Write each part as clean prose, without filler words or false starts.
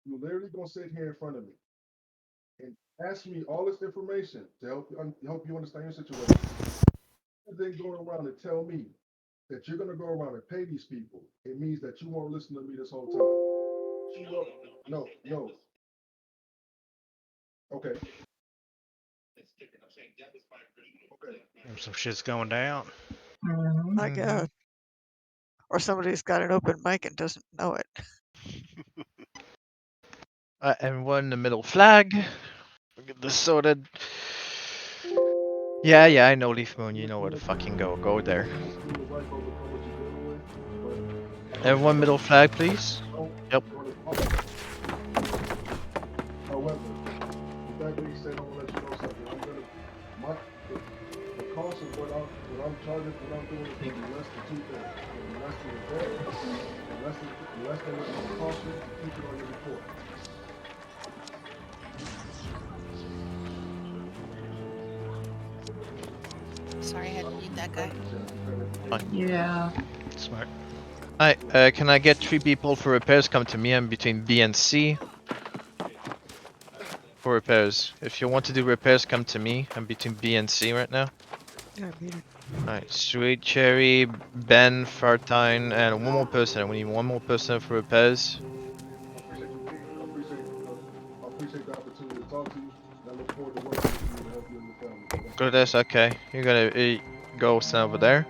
You literally gonna sit here in front of me and ask me all this information to help you understand your situation. And then go around and tell me that you're gonna go around and pay these people. It means that you won't listen to me this whole time. You know, no, no. Okay, okay. Some shit's going down. I Mm-hmm. guess. Or somebody's got an open mic and doesn't know it. Everyone in the middle flag. Get this sorted. Yeah, yeah, I know Leaf Moon. You know where to fucking go. Go there. You would like overcome what you're dealing with, but Everyone middle flag, please. don't Yep. go to however, with that being said, I'm gonna let you know something. I'm gonna my the cost of what I'm charging, what I'm doing is gonna be less than two things. It's gonna be less than the debt, and less than what it's gonna cost you to keep it on your report. Sorry, I had to mute that guy. Fine. Yeah. Smart. Alright, can I get 3 people for repairs? Come to me. I'm between B and C. For repairs. If you want to do repairs, come to me. I'm between B and C right now. Yeah, muted. Alright, Sweet Cherry, Ben, Fartine, and one more person. We need one more person for repairs. I appreciate the opportunity to talk to you, and I look forward to working with you to help you and your family. Thank you. Goddess, okay. You're gonna go stand over there.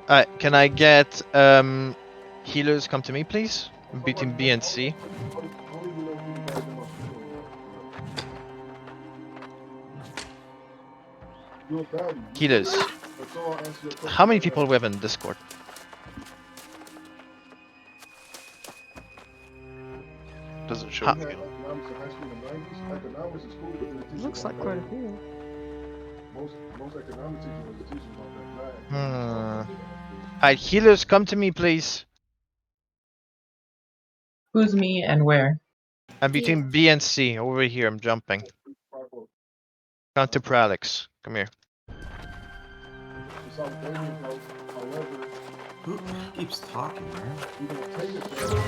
Alright, can I get healers come to me, please? Between B and C. I don't even know who you guys in my store yet. You're a baddie. Healers. That's all I'll answer your question. How many people do we have in Discord? Doesn't show Ha- me. Economics in high school in the 90s. Economics is cool, but then the teachers Looks like aren't quite a that. few. Most economic teachers or the teachers aren't that bad. Alright, healers, come to me, please. Who's me and where? I'm between B and C. Over here, I'm jumping. Counter Pralix. Come here. It's outdated, however, Who keeps talking, man? you're gonna take it there.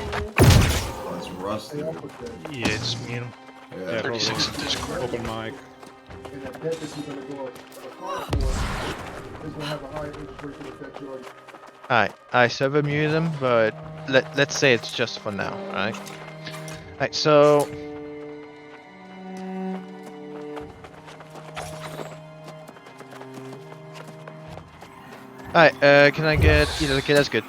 Oh, it's Rusty. Stay up with that. Yeah, it's me and Yeah. 36 in Discord. Open mic. And that debt that you're gonna go apply for is gonna have a higher interest rate than the debt you already. Alright, I server muted them, but let's say it's just for now, alright? Alright, so alright, can I get either? Okay, that's good.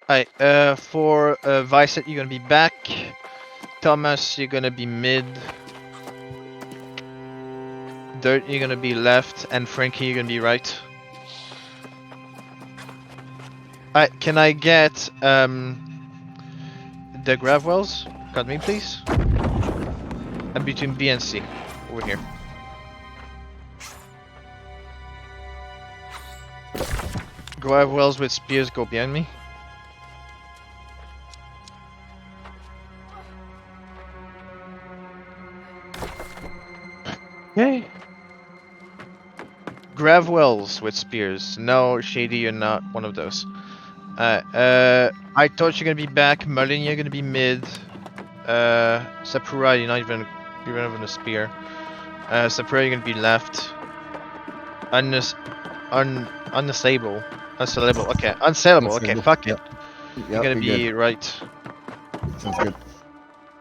Alright, for Vicet, you're gonna be back. Thomas, you're gonna be mid. Dirt, you're gonna be left, and Frankie, you're gonna be right. Alright, can I get the Gravwells? Cut me, please. I'm between B and C, over here. Gravwells with spears go behind me. Okay. Gravwells with spears. No, Shady, you're not one of those. I thought you're gonna be back. Merlin, you're gonna be mid. Sapura, you're not even a spear. Sapura, you're gonna be left. Unsellable. Unsellable. Okay, unsellable. Okay, fuck it. You're gonna be right. Sounds good.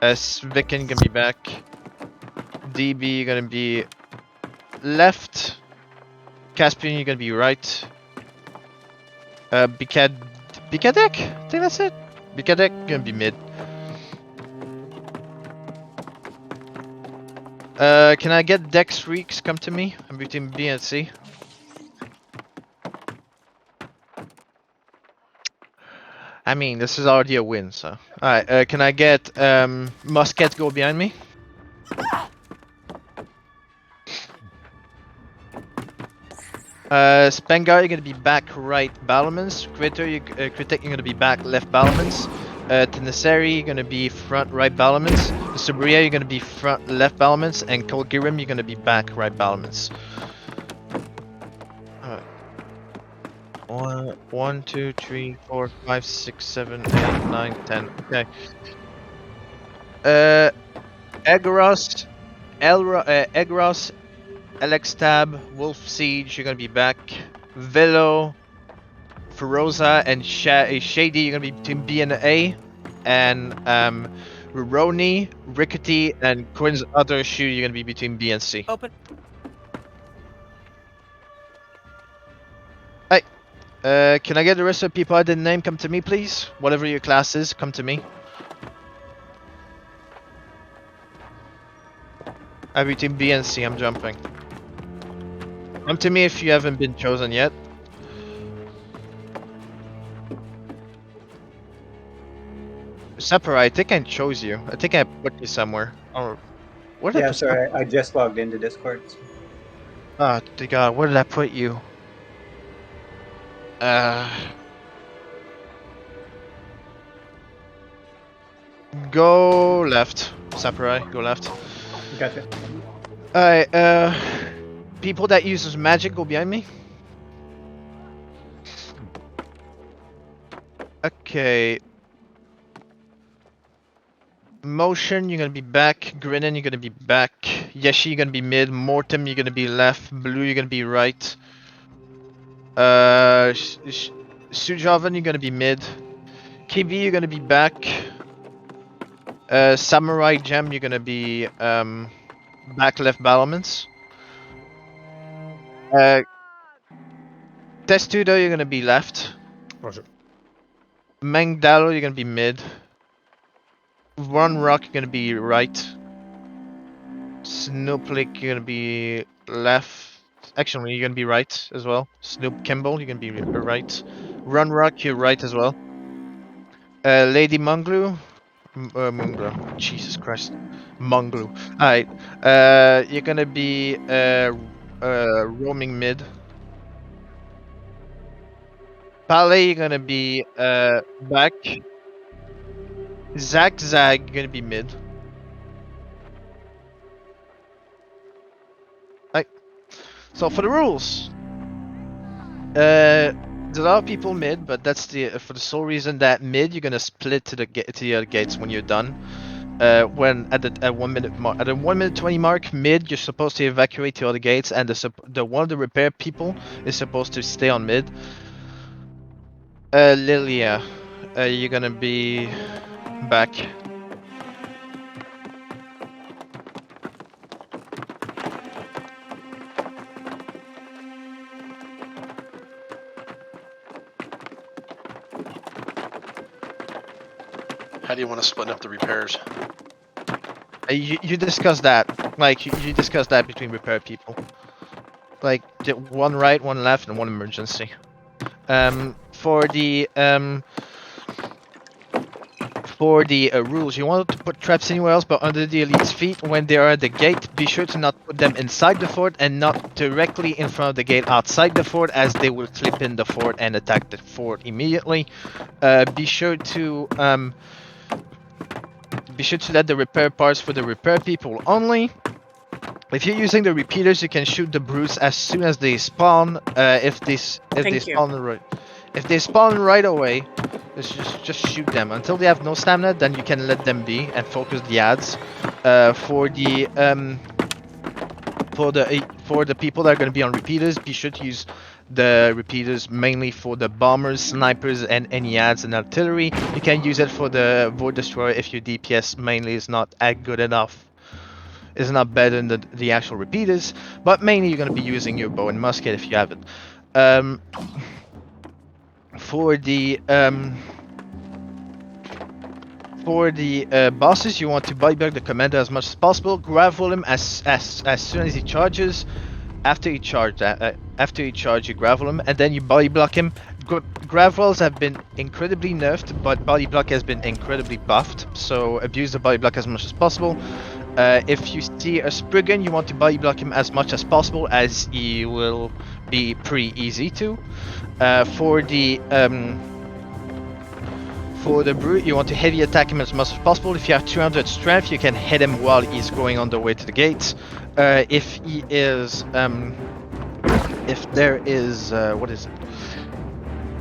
Svikin gonna be back. DB, you're gonna be left. Caspian, you're gonna be right. Bikadek? I think that's it. Bikadek gonna be mid. Can I get Dex Reeks come to me? I'm between B and C. I mean, this is already a win, so. Alright, can I get Musket go behind me? Spengar, you're gonna be back right Battlements. Critic, you're gonna be back left Battlements. Tenaseri, you're gonna be front right Battlements. Sabria, you're gonna be front left Battlements. And Kolgirim, you're gonna be back right Battlements. Alright. One, 2, 3, 4, 5, 6, 7, 8, 9, 10. Okay. Egros, Egros, Alextab, Wolf Siege, you're gonna be back. Velo, Feroza, and Shady, you're gonna be between B and A. And Ruroni, Rickety, and Quinn's other shoe, you're gonna be between B and C. Open. Can I get the rest of the people I didn't name come to me, please? Whatever your class is, come to me. Between B and C, I'm jumping. Come to me if you haven't been chosen yet. Sapper, I think I chose you. I think I put you somewhere. Oh, where did I Yeah, put sorry, I just logged into Discord. Oh, dear God, where did I put you? Go left. Sakurai, go left. Gotcha. Alright, people that uses magic go behind me. Okay. Motion, you're gonna be back. Grinnin, you're gonna be back. Yeshi, you're gonna be mid. Mortem, you're gonna be left. Blue, you're gonna be right. Sujavan, you're gonna be mid. KB, you're gonna be back. Samurai Gem, you're gonna be back left battlements. Testudo, you're gonna be left. Roger. Mangdalo, you're gonna be mid. One Rock, you're gonna be right. Snowflake, you're gonna be left. Actually, you're gonna be right as well. Snoop Kimball, you're gonna be right. Run Rock, you're right as well. Lady Munglu, Munglu, Jesus Christ, Munglu. Alright, you're gonna be roaming mid. Pale, you're gonna be back. Zag, you're gonna be mid. So for the rules, there's a lot of people mid, but that's for the sole reason that mid you're gonna split to the other gates when you're done. When at the 1 minute mark, at the 1 minute 20 mark, mid you're supposed to evacuate to other gates, and the one of the repair people is supposed to stay on mid. Lilia, you're gonna be back. How do you want to split up the repairs? You discuss that, like you discuss that between repair people. Like one right, one left, and one emergency. For the rules, you want to put traps anywhere else but under the elite's feet when they are at the gate. Be sure to not put them inside the fort and not directly in front of the gate outside the fort, as they will clip in the fort and attack the fort immediately. Be sure to let the repair parts for the repair people only. If you're using the repeaters, you can shoot the brutes as soon as they spawn. If they spawn right away, just shoot them until they have no stamina. Then you can let them be and focus the ads. For the people that are going to be on repeaters, be sure to use the repeaters mainly for the bombers, snipers, and any ads and artillery. You can use it for the Void Destroyer if your DPS mainly is not good enough. Is not better than the actual repeaters, but mainly you're going to be using your bow and musket if you have it. For the bosses, you want to buyback the commander as much as possible. Gravel him as soon as he charges. After he charge, you gravel him, and then you body block him. Gravels have been incredibly nerfed, but body block has been incredibly buffed. So abuse the body block as much as possible. If you see a Spriggan, you want to body block him as much as possible, as he will be pretty easy to. For the brute, you want to heavy attack him as much as possible. If you have 200 strength, you can hit him while he's going on the way to the gates. If he is, if there is, what is it?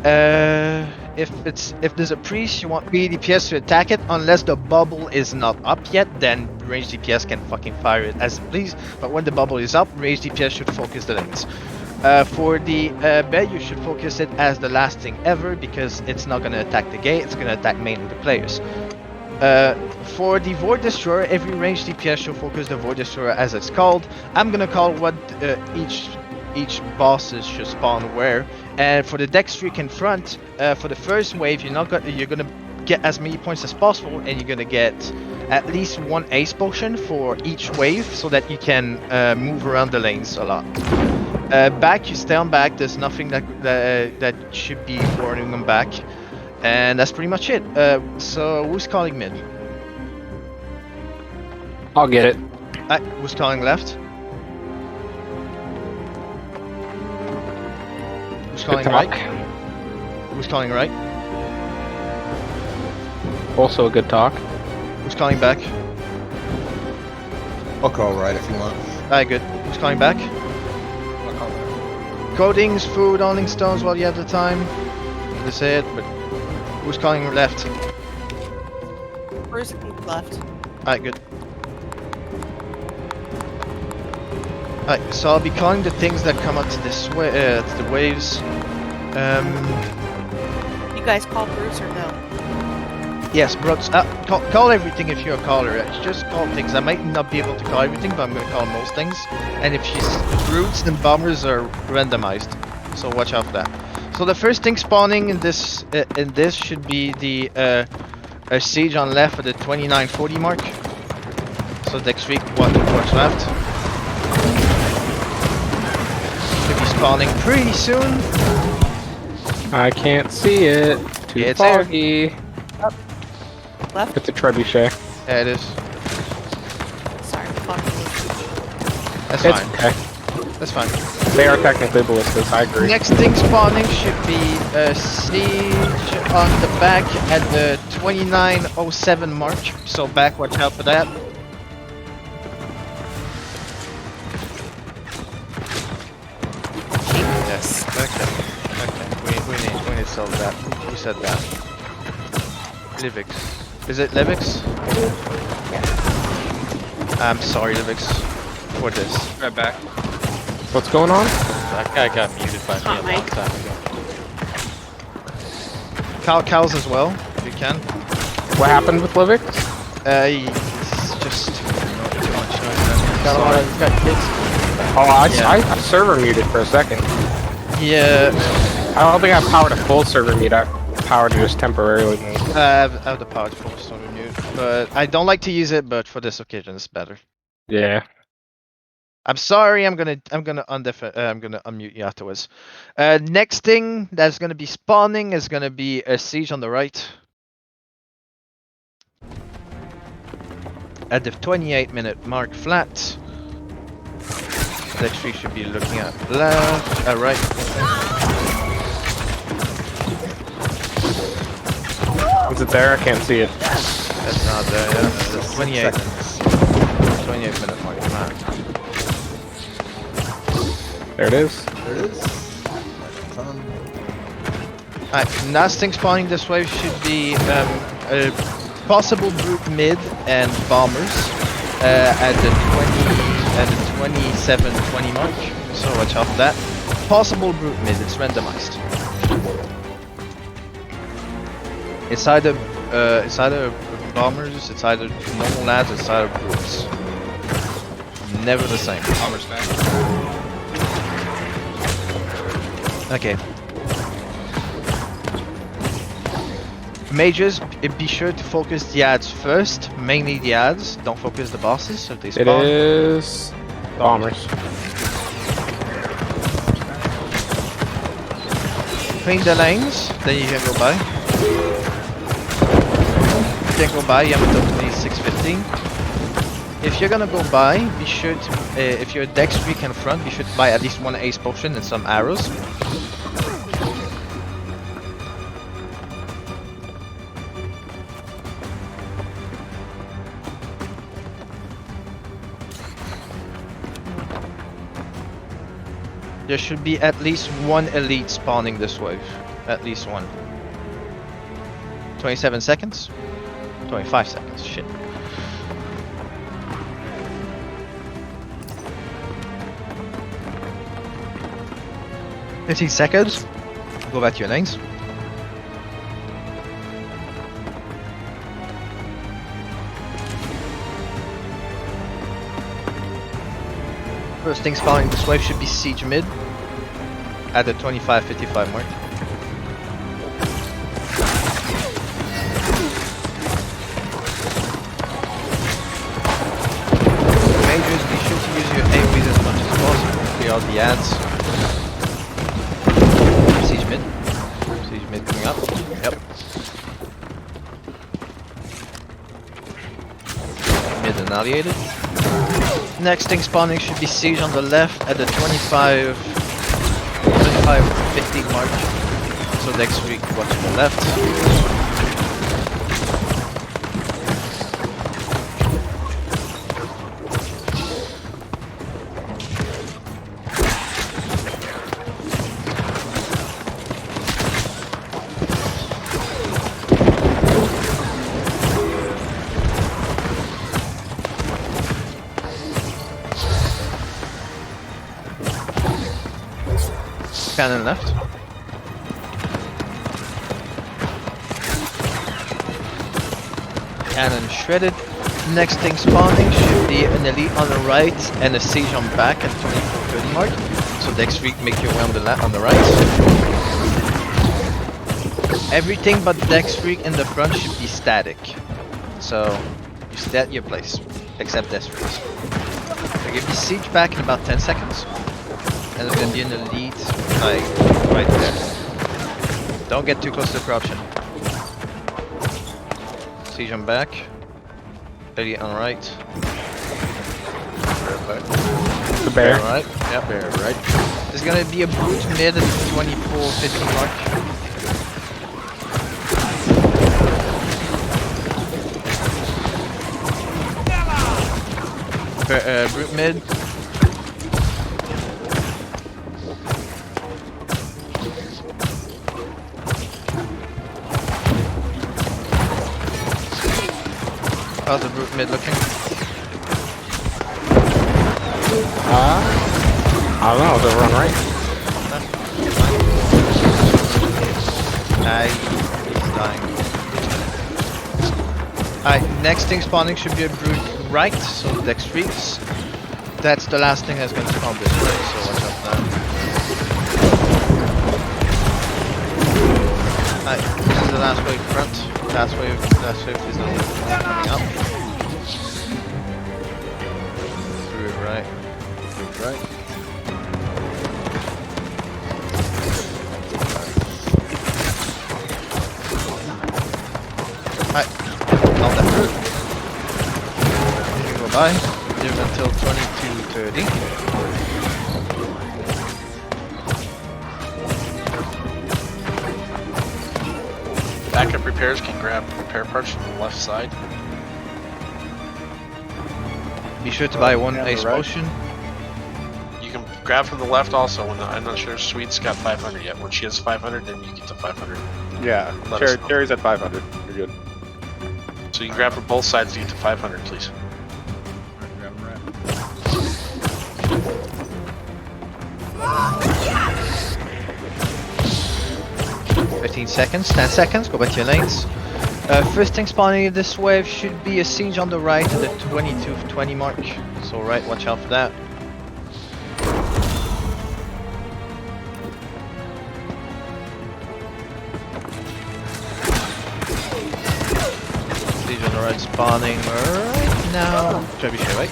If there's a priest, you want melee DPS to attack it, unless the bubble is not up yet, then range DPS can fucking fire it as it please. But when the bubble is up, range DPS should focus the lanes. For the bed, you should focus it as the last thing ever because it's not gonna attack the gate, it's gonna attack mainly the players. For the Void Destroyer, every range DPS should focus the Void Destroyer as it's called. I'm gonna call what each bosses should spawn where. And for the deck streak in front, for the first wave, you're gonna get as many points as possible, and you're gonna get at least one ace potion for each wave, so that you can move around the lanes a lot. Back, you stay on back. There's nothing that should be warning them back, and that's pretty much it. So who's calling mid? I'll get it. Who's calling left? Who's calling right? Who's calling right? Also a good talk. Who's calling back? I'll call right if you want. Alright, good. Who's calling back? I'll call that. Coatings, food, owning stones while you have the time. To say it, but who's calling left? Bruce left. Alright, good. Alright, so I'll be calling the things that come up to this way, to the waves. You guys call Bruce or no? Yes, Brooks. Call everything if you're a caller. Just call things. I might not be able to call everything, but I'm gonna call most things. And if she's brutes, then bombers are randomized. So watch out for that. So the first thing spawning in this should be the a siege on left at the 2940 mark. So next week, what's left? Should be spawning pretty soon. I can't see it. Too Yeah, it's there. foggy. Left? It's a trebuchet. Yeah, it is. Sorry, fuck me. That's It's fine. okay. That's fine. They are technically ballistas, I agree. Next thing spawning should be a siege on the back at the 2907 mark. So back, watch out for that. Yes. Okay. We need to solve that. Who said that? Livix. Is it Livix? I'm sorry, Livix, for this. Right back. What's going on? That guy got muted by me a long time ago. Cows as well, if you can. What happened with Livix? It's just not too much noise, man. Got a lot of kids. Oh, Yeah. I server muted for a second. Yeah, I don't think I have power to full server mute. I have power to just temporarily mute. I have the power to focus on mute, but I don't like to use it. But for this occasion, it's better. Yeah. I'm sorry. I'm gonna unmute you afterwards. Next thing that's gonna be spawning is gonna be a siege on the right. At the 28-minute mark flat. Next we should be looking at left, right. Is it there? I can't see it. That's not there, yeah. That's 28 minutes. 28-minute mark flat. There it is. There it is. Alright, last thing spawning this wave should be a possible brute mid and bombers at the 27-20 mark. So watch out for that. Possible brute mid, it's randomized. It's either bombers, it's either normal lads, it's either brutes. Never the same. Bombers back. Okay. Mages, be sure to focus the ads first, mainly the ads. Don't focus the bosses, so if they It spawn. is bombers. Clean the lanes, then you can go by. You can go by, you have until 26:15. If you're gonna go by, be sure to, if you're deck streak in front, be sure to buy at least one ace potion and some arrows. There should be at least one elite spawning this wave. At least one. 27 seconds? 25 seconds, shit. $15 seconds. Go back to your lanes. First thing spawning this wave should be siege mid at the 25-55 mark. Majors, be sure to use your AoEs as much as possible. Clear out the ads. Siege mid. Siege mid coming up. Yep. Mid annihilated. Next thing spawning should be siege on the left at the 25-15 mark. So next week watch to the left. Cannon left. Cannon shredded. Next thing spawning should be an elite on the right and a siege on back at 24-30 mark. So next week make your way on the right. Everything but Dex Freak in the front should be static. So you stat your place, except Dex Freaks. So give the siege back in about 10 seconds. And there's gonna be an elite, like, right there. Don't get too close to the corruption. Siege on back. Elite on right. The bear. On right. Yep. Bear, right? There's gonna be a brute mid at 24-15 mark. Brute mid. How's the brute mid looking? I don't know, they'll run right. He's dying. Alright, next thing spawning should be a brute right, so Dex Freaks. That's the last thing that's going to spawn this way, so watch out for that. Alright, this is the last wave front. Last wave is the one coming up. Through right. Through right. Alright, on that route. You go by. Live until 22:30. Backup repairs can grab repair parts from the left side. Be sure to buy one yeah, ace right. potion. You can grab from the left also. When I'm not sure if Sweet's got 500 yet. When she has 500, then you get to 500. Yeah, Let us know. Cherry's at 500. You're good. So you can grab from both sides to get to 500, please. 15 seconds, 10 seconds, go back to your lanes. First thing spawning this wave should be a siege on the right at the 22-20 mark. So right, watch out for that. Siege on the right spawning right now. Trebuchet, right?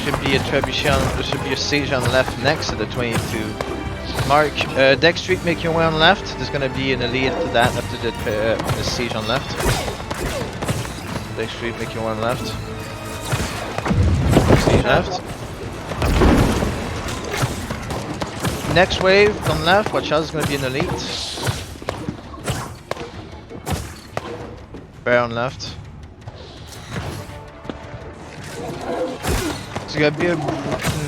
Should be a trebuchet on, there should be a siege on left next to the 22 mark. Dex Street, make your way on left. There's gonna be an elite after that, after the siege on left. Dex Street, make your way on left. Siege left. Next wave on left, watch out, there's gonna be an elite. Bear on left. There's gonna be a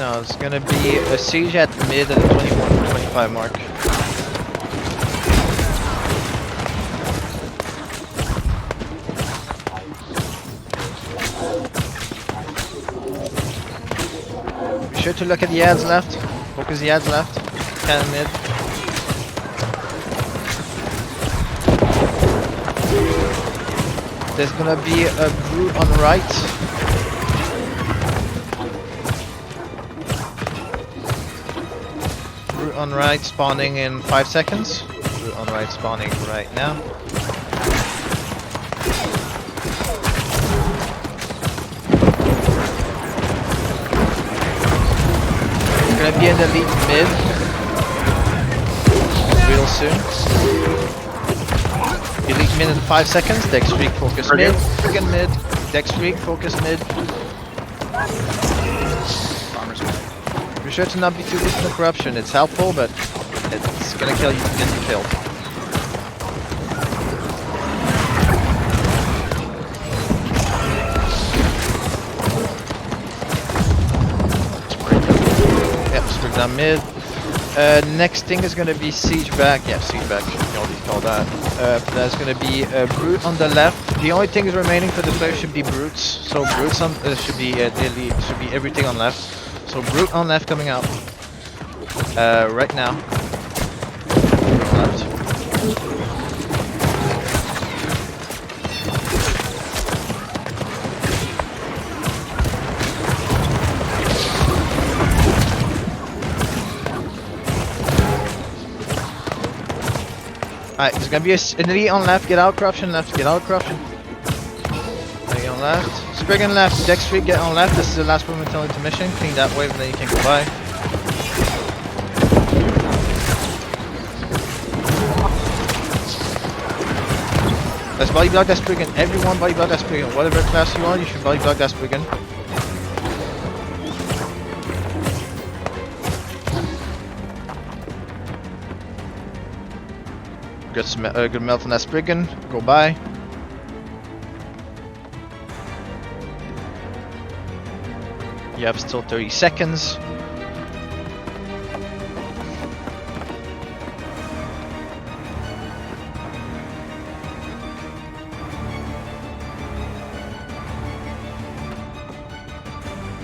No, it's gonna be a siege at mid at the 21-25 mark. Be sure to look at the ads left. Focus the ads left. Cannon mid. There's gonna be a brute on the right. Brute on right spawning in 5 seconds. Brute on right spawning right now. Gonna be in the lead mid real soon. Elite mid in 5 seconds. Dex streak focus mid. Friggin' mid. Dex streak focus mid. Be sure to not be too deep in the corruption. It's helpful, but it's gonna kill you to get you killed. Yep, spring down mid. Next thing is gonna be siege back. Yeah, siege back. You can already call that. There's gonna be a brute on the left. The only thing is remaining for the player should be brutes. So brutes on should be everything on left. So brute on left coming out. Right now. Left. Alright, there's gonna be an elite on left, get out corruption left, get out corruption. Elite on left. Spriggan left, Dex Street get on left, this is the last movement until intermission. Clean that wave and then you can go by. Let's body block that Spriggan, everyone body block that Spriggan. Whatever class you are, you should body block that Spriggan. Good melt on that Spriggan. Go by. You have still 30 seconds.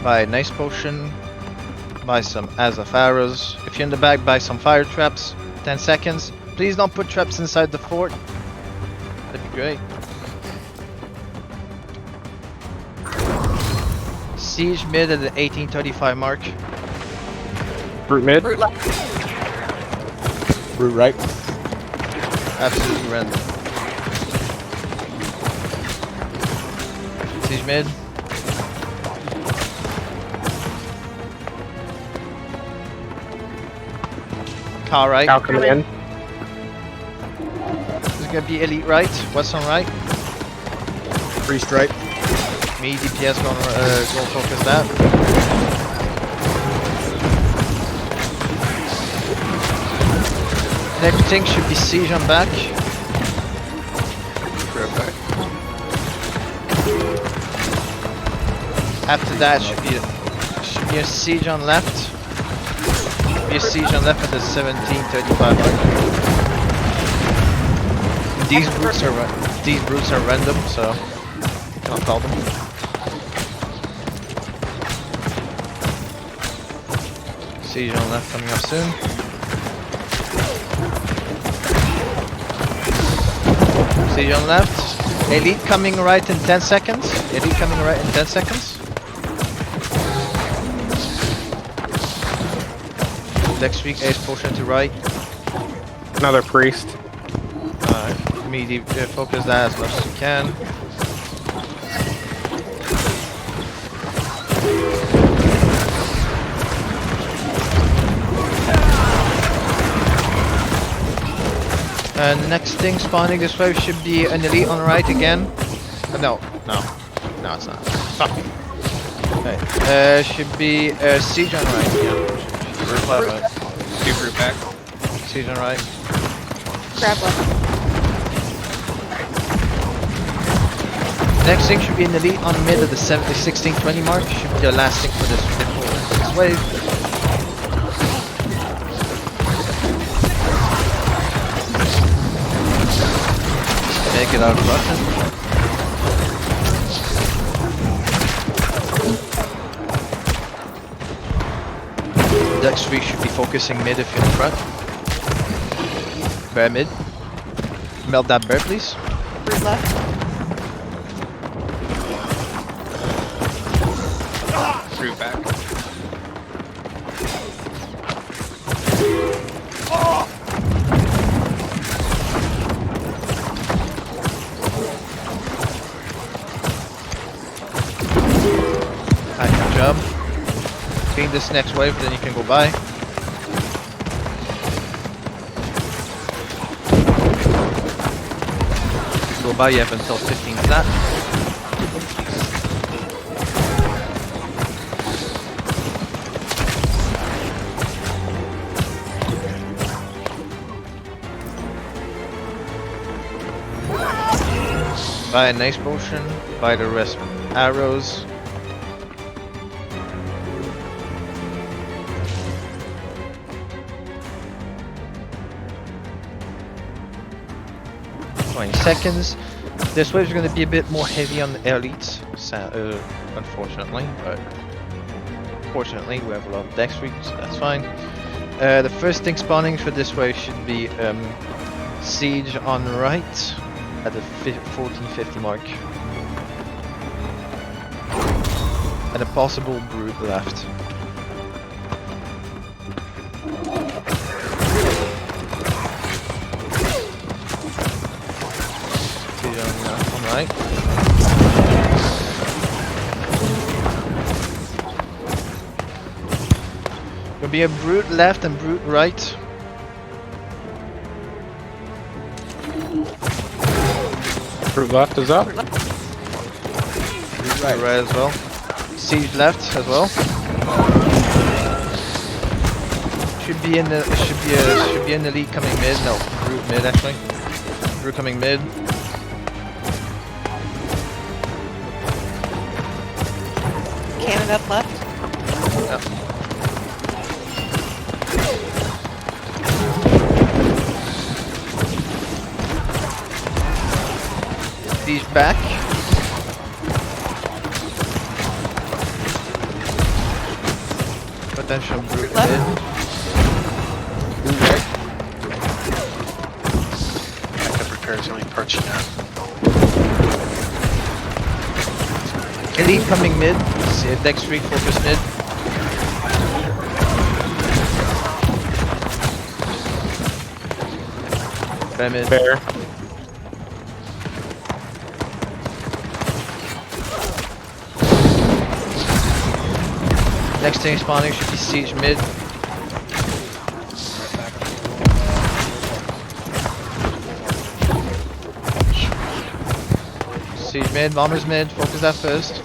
Buy a nice potion. Buy some Azapharas. If you're in the back, buy some fire traps. 10 seconds. Please don't put traps inside the fort. That'd be great. Siege mid at the 1835 mark. Brute mid. Brute left. Brute right. Absolutely random. Siege mid. Car right. Cow coming in. There's gonna be elite right. What's on right? Priest right. Me, DPS go focus that. Next thing should be siege on back. Grab back. After that should be a siege on left. Should be a siege on left at the 1735 mark. These brutes are random, so you cannot call them. Siege on left coming up soon. Siege on left. Elite coming right in 10 seconds. Elite coming right in 10 seconds. Next week, ace potion to right. Another priest. Immediately focus that as much as you can. Next thing spawning this way should be an elite on right again. No, it's not. Fuck. Okay. Should be a siege on right. Yeah. Brute left. Right. Two brute back. Siege on right. Grab left. Next thing should be an elite on mid of the 16-20 mark. Should be the last thing for this wave. Okay, get out of Russian. Dex 3 should be focusing mid if you're in front. Bear mid. Melt that bear, please. Brute left. Brute back. Alright, good job. Gain this next wave, then you can go by. Go by, you have until 15 flat. Buy a nice potion, buy the rest arrows. Seconds. This wave is going to be a bit more heavy on the elites, unfortunately, but fortunately we have a lot of dex streaks, so that's fine. The first thing spawning for this wave should be siege on right at the 1450 mark, and a possible brute left. Right. There'll be a brute left and brute right. Brute left is up. Brute right as well. Siege left as well. Should be in the should be an elite coming mid. No, brute mid actually. Brute coming mid. Cannon up left. Yep. These back. Potential brute Left. mid. Brute right. Backup repairs the only parts you have. Elite coming mid. Dex 3 focus mid. Bear mid. Bear. Next thing spawning should be siege mid. Siege mid, bombers mid, focus that first.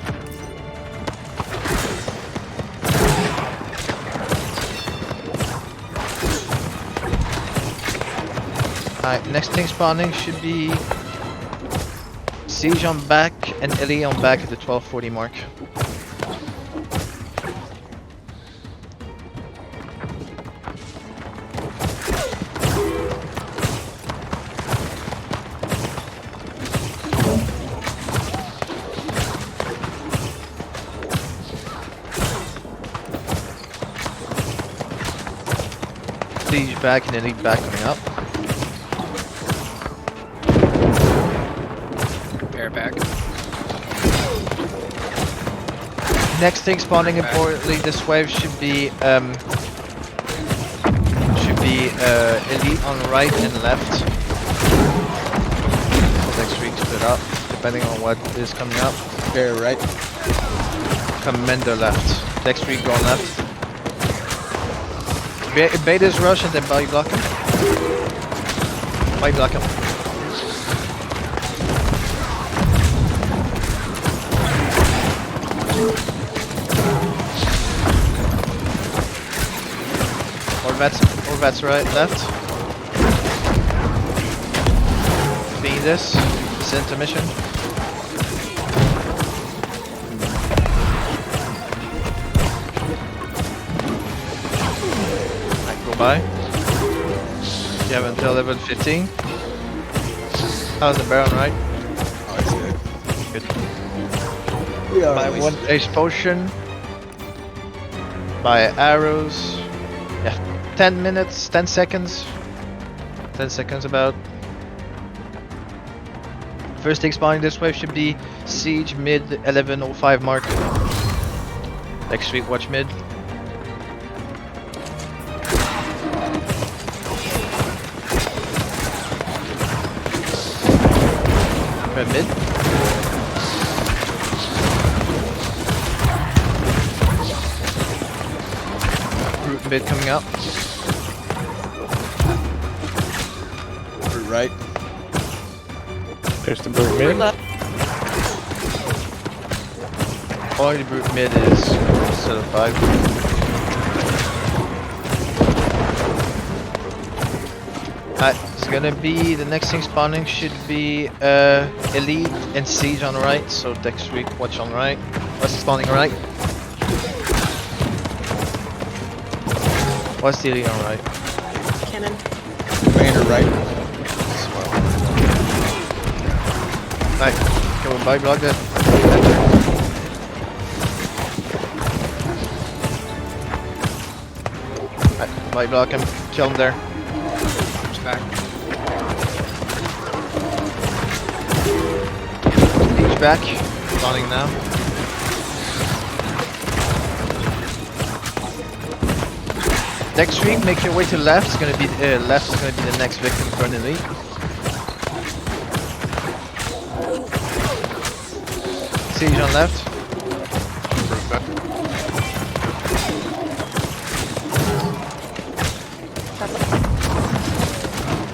Alright, next thing spawning should be siege on back and Ellie on back at the 1240 mark. Siege back and Elite back coming up. Bear back. Next thing spawning importantly, this wave should be Elite on right and left. Next week split up, depending on what is coming up. Bear right. Commander left. Next week going left. Beta's rush and then body block him. Body block him. Orvat's right, left. Being this. It's intermission. by. You have until 11:15. How's the Baron, right? Oh, it's good. Good. We are Buy always one good. ace potion. Buy arrows. Yeah, 10 minutes, 10 seconds. 10 seconds about. First thing spawning this wave should be siege mid 11:05 mark. Next week, watch mid. Red mid. Root mid coming up. Root right. There's the brute Brute mid. left. All the brute mid is set of 5. It's gonna be the next thing spawning should be elite and siege on the right. So next week watch on the right. What's spawning on the right? What's the elite on the right? Cannon. Commander right. Right, can we buy block that? Right, buy block him, kill him there. Back. Siege back, spawning now. Next week, make your way to left. It's gonna be left is gonna be the next victim for an elite. Siege on left.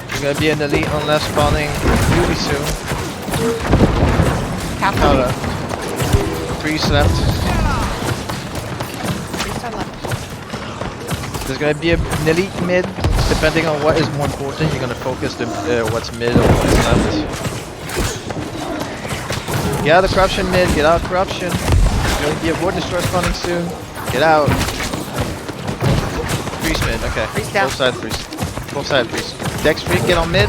There's gonna be an elite on left spawning really soon. Half Now of left. Priest left. Priest on left. There's gonna be an elite mid. Depending on what is more important, you're gonna focus the what's mid or what's left. Get out of corruption mid. Get out of corruption. There's gonna be a ward destroyer spawning soon. Get out. Priest mid. Okay. Priest down. Both side priest. Both side priest. Dex Street, get on mid.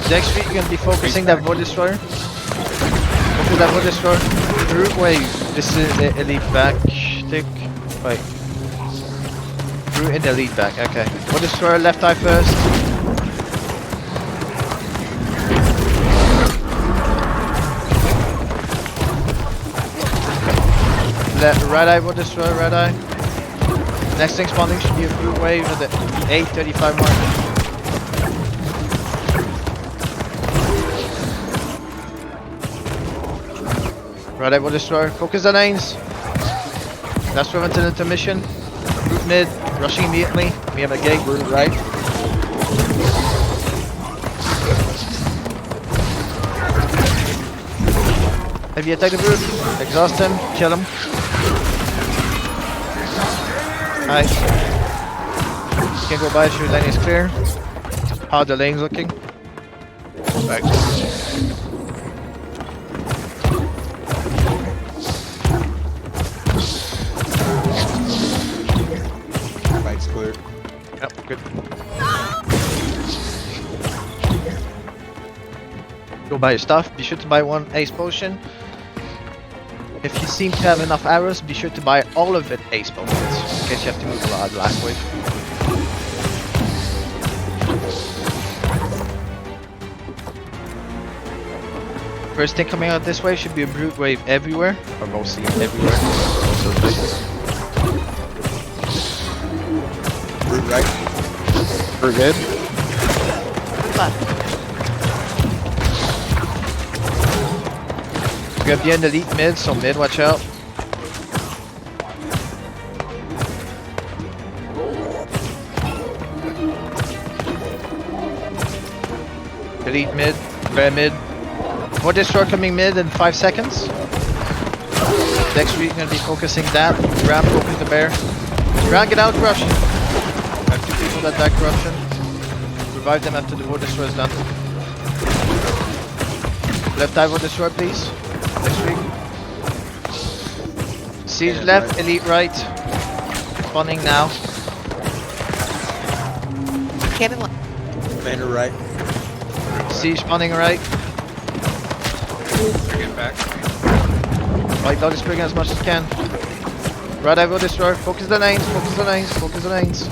Dex Street, you're gonna be focusing that Void Destroyer. Focus that Void Destroyer. Root wave. This is the elite back tick. Wait. Root in the elite back, okay. Void Destroyer, left eye first. Right eye, Void Destroyer, right eye. Next thing spawning should be a root wave at the 8:35 mark. Right, I will destroy. Focus the lanes. Last prevent an intermission. Root mid, rushing immediately. We have a gate. Root right. Have you attacked the root? Exhaust him, kill him. Alright. You can go by, shoot lane is clear. How the lane's looking. Back. Right's clear. Yep, good. Go buy your stuff. Be sure to buy one ace potion. If you seem to have enough arrows, be sure to buy all of it ace potions. In case you have to move a lot last wave. First thing coming out this way should be a brute wave everywhere, or mostly everywhere. Also places. Root right. Brute mid. Left. We have the end elite mid, so mid, watch out. Elite mid, bear mid. More destroy coming mid in 5 seconds. Next week gonna be focusing that. Ground focus the bear. Ground get out corruption. I have 2 people that die corruption. Revive them after the war destroy is done. Left eye war destroy please. Next week. Siege Yeah, left, right. elite right. Spawning now. Cannon left. Commander right. Siege spawning right. Get back. Right, dog is spriggan as much as you can. Red Eye will destroy. Focus the lanes, focus the lanes, focus the lanes.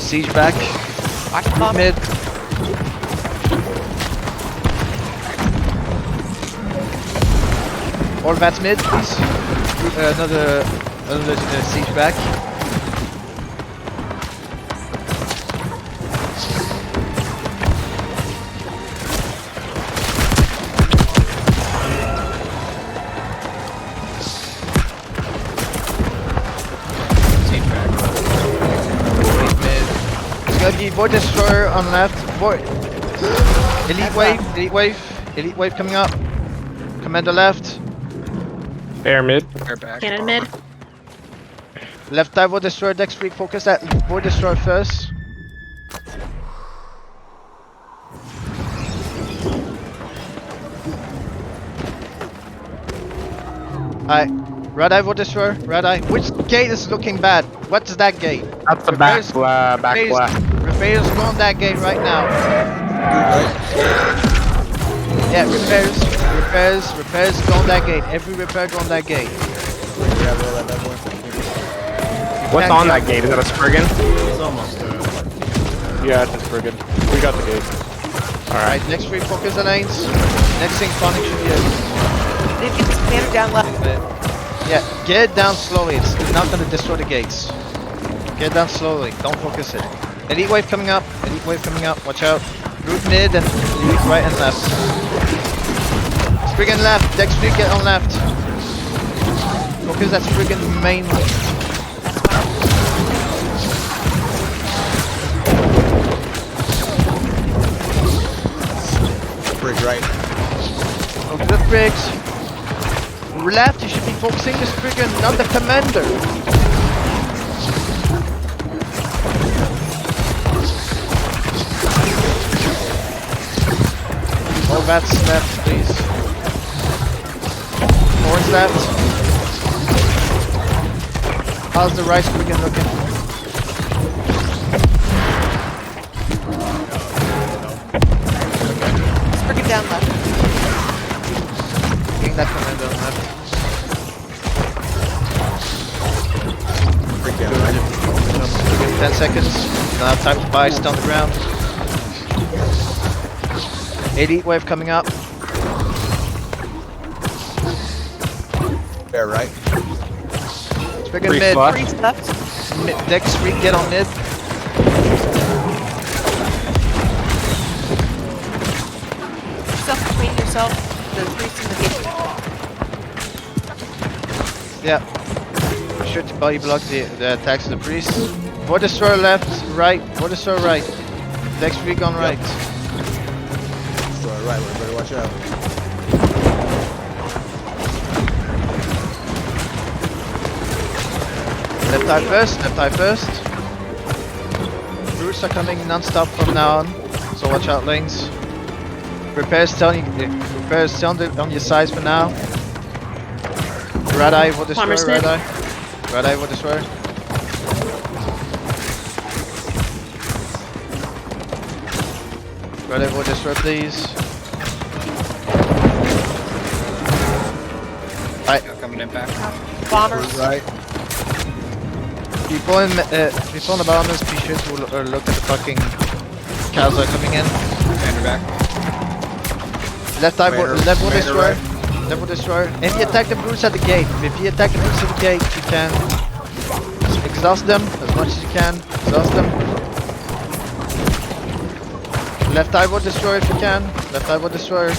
Siege back. Watch the bomb. Mid. All bats mid, please. Another siege back. Wait mid. It's gonna be Void Destroyer on left. Void. Elite wave coming up. Commander left. Bear mid. Bear back. Cannon mid. Left eye Void Destroyer, Dex Freak, focus that Void Destroyer first. Alright, Red Eye Void Destroyer, Red Eye. Which gate is looking bad? What's that gate? That's the back, Repairs- back repairs- left. Repairs go on that gate right now. Right. Yeah, repairs go on that gate. Every repair go on that gate. Yeah, roll that bad boy. What's on that gate? Is that a Spriggan? It's almost Yeah, it's a Spriggan. We got the gate. Alright. Alright, next three focus the lanes. Next thing spawning should be a Did get this cannon down left. yeah, get it down slowly. It's not gonna destroy the gates. Get it down slowly. Don't focus it. Elite wave coming up. Elite wave coming up. Watch out. Root mid and elite right and left. Spriggan left. Dex Freak get on left. Focus that Spriggan mainly. Bridge right. Focus the Briggs. Left, you should be focusing the Spriggan, not the commander. All bats left, please. Towards left. How's the right Spriggan looking? Spriggan down left. Getting that commander on left. Break down right. Spriggan 10 seconds. Now have time to buy, stay on the ground. Elite wave coming up. Bear right. Spriggan Priest mid. left. Priest left. Dex Freak get on mid. Yourself between yourself, the priest and the gate. Yeah. Be sure to body block the attacks of the priest. Void Destroyer left, right. Void Destroyer right. Dex Freak on right. Destroy right. We better watch out. Left eye first, left eye first. Brutes are coming non-stop from now on, so watch out lanes. Repairs stay on your sides for now. Red Eye will destroy, Farmer's Red mid. Eye. Red Eye will destroy. Red Eye will destroy, please. Coming in back. Bombers. Right. People in the bottom, be sure to look at the fucking cows that are coming in. Commander back. Left eye, Commander- left will Commander destroy. Left will destroy. If you attack the brutes at the gate, if you attack the brutes at the gate, you can exhaust them as much as you can. Exhaust them. Left eye will destroy if you can. Left eye will destroy.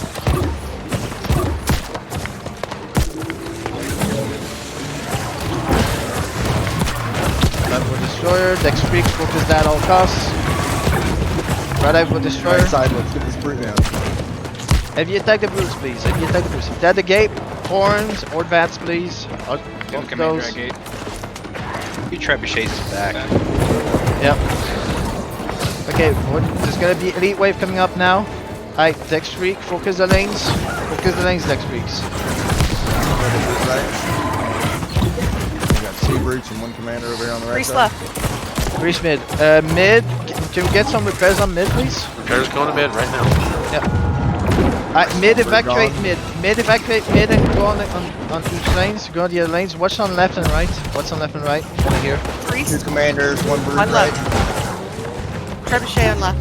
Left will destroyer. Dex Freak, focus that at all costs. Right eye will destroyer. Right side. Let's get this brute down. If you attack the brutes, please. If you attack the brutes. If they're at the gate, horns or bats, please. Both of those. He trebuchets is back. Yep. Okay, there's gonna be elite wave coming up now. Alright, Dex Freak, focus the lanes. Focus the lanes, Dex Freaks. Right. We got two brutes Mention one commander over here on the right Priest side. left. Grease mid. Mid. Can we get some repairs on mid, please? Repairs going to mid right now. Mid We're evacuate gone. mid. Mid evacuate mid and go on each lanes. Go on the other lanes. Watch on left and right. What's on left and right? Over here. Two Priest commanders, one brood on right. left. Trebuchet on left.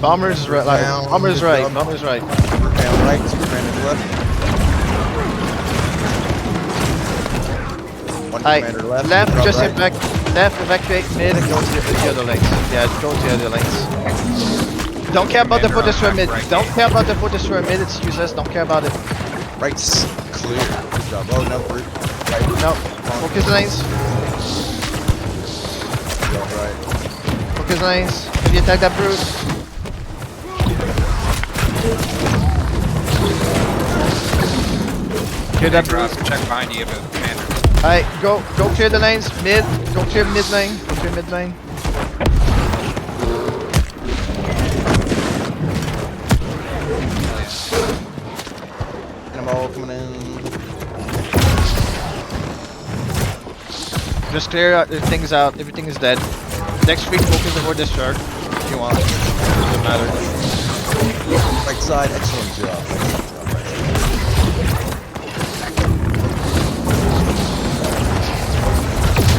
Bombers right. Down, Bombers good right. job. Bombers right. Brood down right, two commanders left. One Aye. commander left. Left. good job, Just right. left. Evacuate mid and go to the other lanes. Yeah, go to the other lanes. Don't care about the foot destroyer mid. Don't care about the foot destroyer mid. It's useless. Don't care about it. Right's clear. Good job. Oh, no, brood. Right. No. Focus lanes. Good job, right. Focus lanes. If you attack that brute. Clear that brute. Check behind you, but commander. Alright, go clear the lanes. Mid. Go clear mid lane. Go clear mid lane. Animal coming in. Just clear things out. Everything is dead. Next week, focus the word discharge if you want. Doesn't matter. Right side, excellent job. Excellent job, right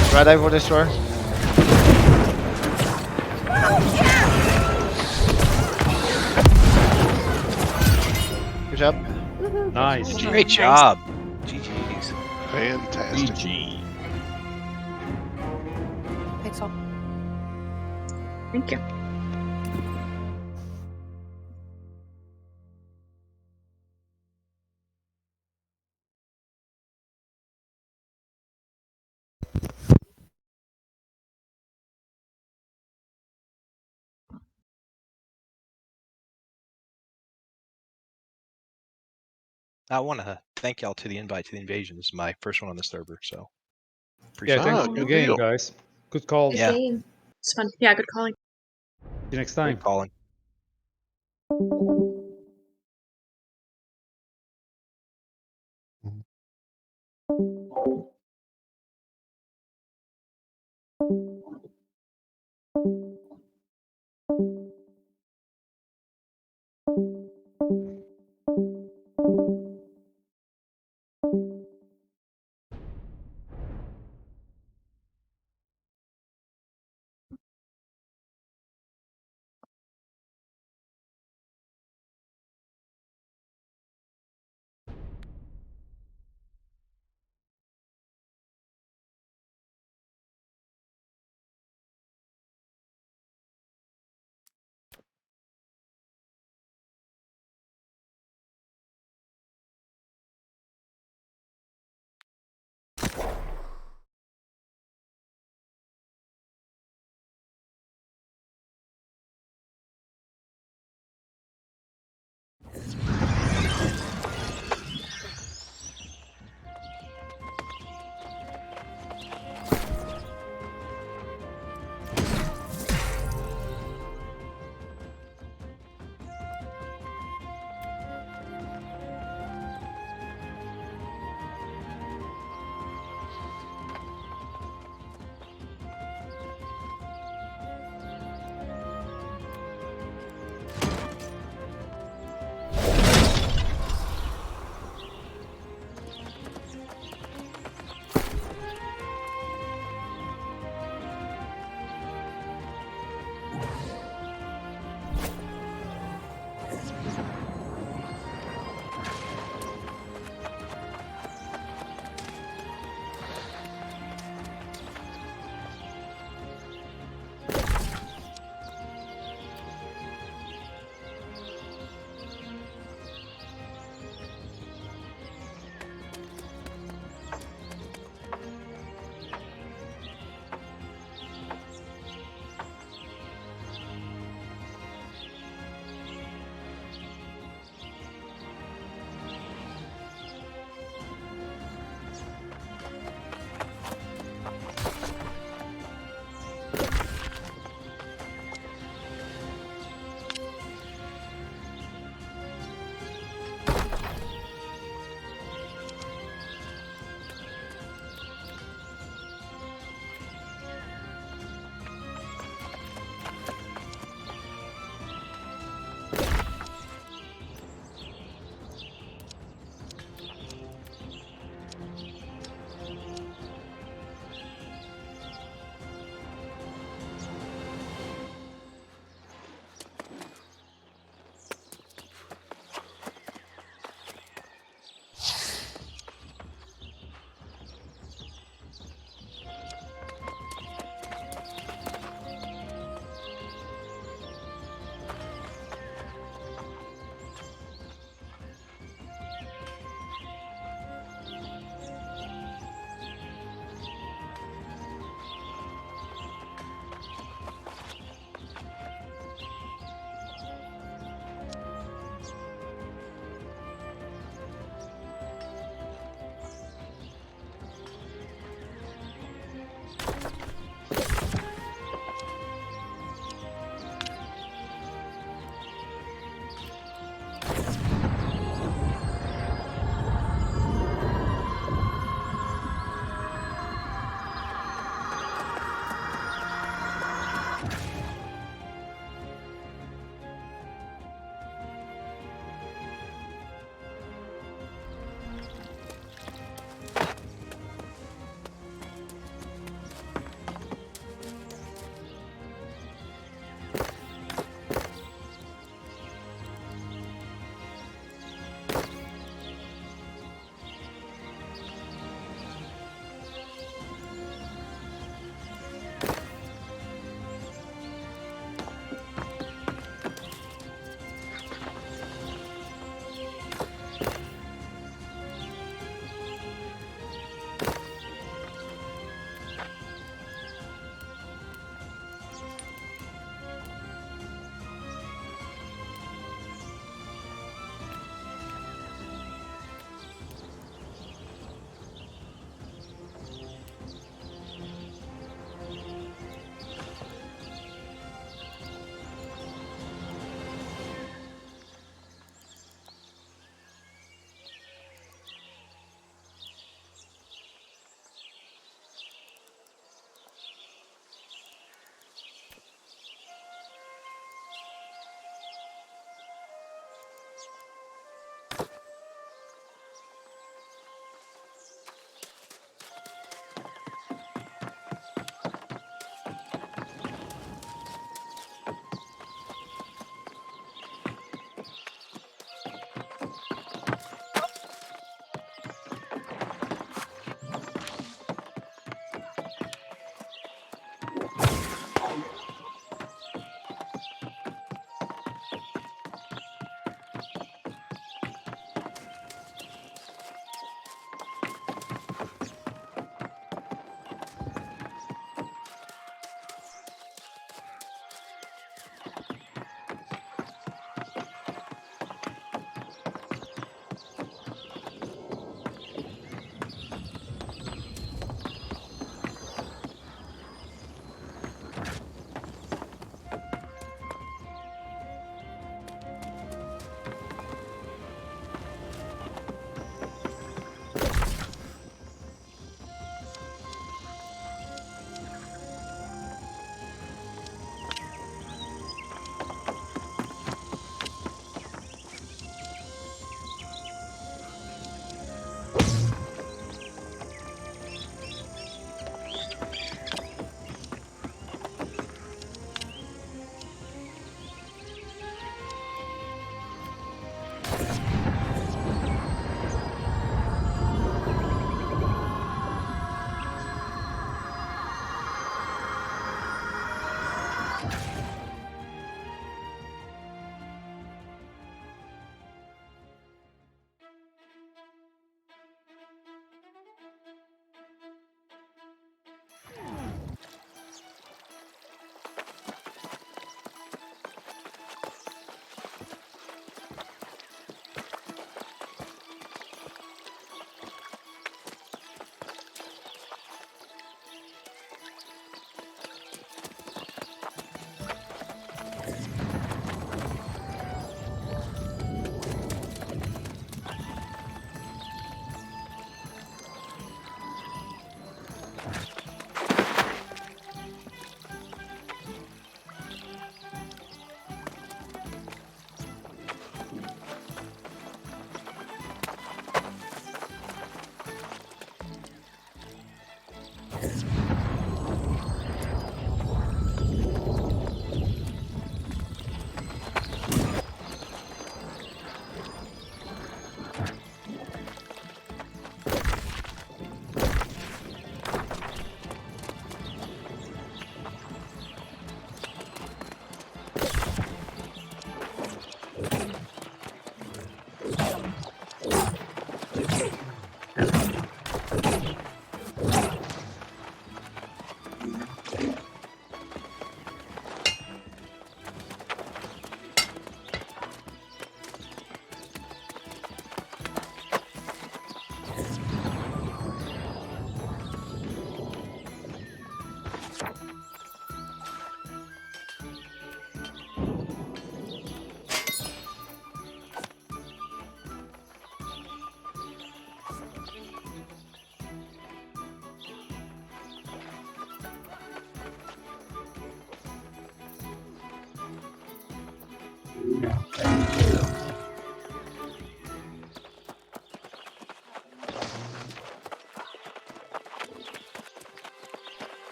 side. Right eye for destroyer. Good job. Nice. Great job. GG's. Fantastic. GG. Thanks all. Thank you. I want to thank y'all to the invite to the invasion. This is my first one on the server, so Yeah, appreciate thanks Ah, for the good game, deal. guys. Good call. Yeah. game. It's fun. Yeah, good calling. See you next it. time. Great calling.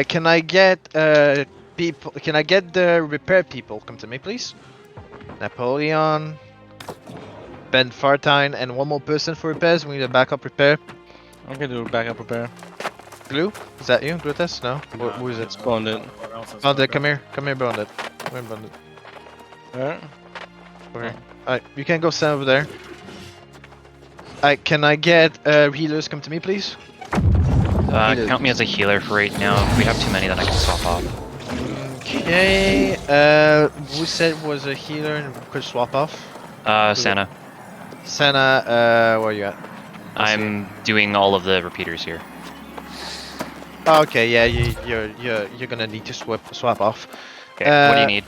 Can I get people? Can I get the repair people? Come to me, please. Napoleon, Ben Fartine, and one more person for repairs. We need a backup repair. I'm gonna do a backup repair. Glue? Is that you, Glutus? No. Who is it? It's Bonded. Bonded, come here. Come here, Bonded. Come here, Bonded. Alright. Come here. Alright, you can go stand over there. Alright, can I get healers? Come to me, please. Healers. Count me as a healer for right now. If we have too many, then I can swap off. Okay. Who said was a healer and could swap off? Santa. Santa, where are you at? I'm doing all of the repeaters here. Oh, okay, yeah, you're gonna need to swap off. Okay, what do you need?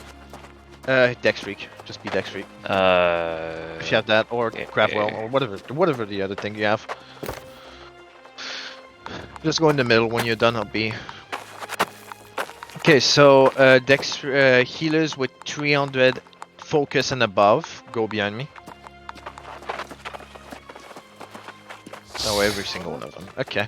Dex Freak. Just be Dex Freak. If you Uh, have that, or okay. Craftwell, or whatever the other thing you have. Just go in the middle when you're done. I'll be. Okay, so Dex healers with 300 focus and above, go behind me. Oh, every single one of them. Okay.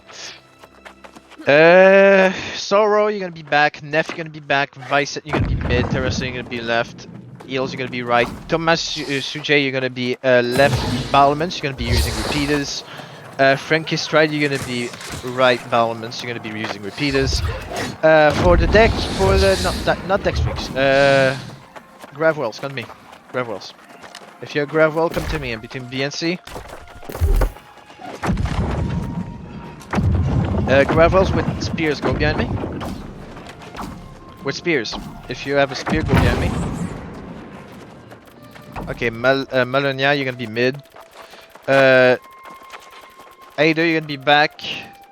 Sorrow, you're gonna be back. Neff, you're gonna be back. Vice, you're gonna be mid. Teresa, you're gonna be left. Eels, you're gonna be right. Thomas, Sujay, you're gonna be left. Battlements, you're gonna be using repeaters. Frankie Stride, you're gonna be right. Battlements, you're gonna be using repeaters. For the deck, for the not Dex Freaks. Gravwells, come to me. Gravwells. If you're Gravwell, come to me. And between B and C. Gravels with spears, go behind me. With spears. If you have a spear, go behind me. Okay, Melonia, you're gonna be mid. Ada, you're gonna be back.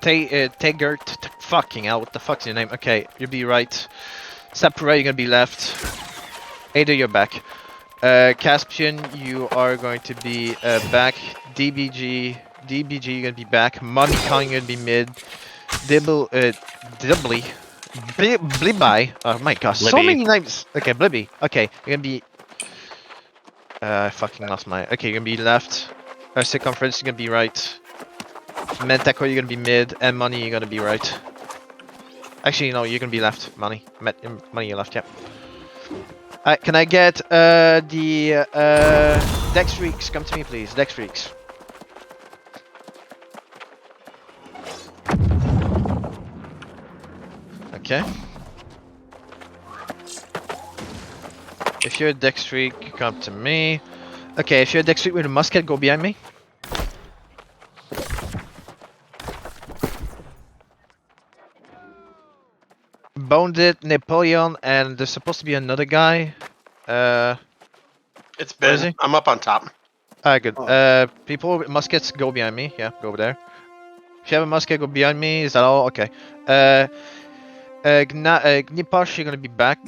Tegert, fucking hell, what the fuck's your name? Okay, you'll be right. Sapura, you're gonna be left. Ada, you're back. Caspian, you are going to be back. DBG, you're gonna be back. Money Kong, you're gonna be mid. Dibbly. Blibby. Oh my gosh, so Blibby. many names. Okay, Blibby. Okay, you're gonna be. I fucking lost my. Okay, you're gonna be left. Circumference, you're gonna be right. Mentaco, you're gonna be mid. And Money, you're gonna be right. Actually, no, you're gonna be left. Money, you're left. Yeah. Can I get the Dex Freaks? Come to me, please. Dex Freaks. Okay. If you're a Dex Freak, come to me. Okay, if you're a Dex Freak with a musket, go behind me. Boned it, Napoleon, and there's supposed to be another guy. It's Where is Ben. he? I'm up on top. Alright, good. People with muskets, go behind me. Yeah, go over there. If you have a musket, go behind me. Is that all? Okay. Gnipash, you're gonna be back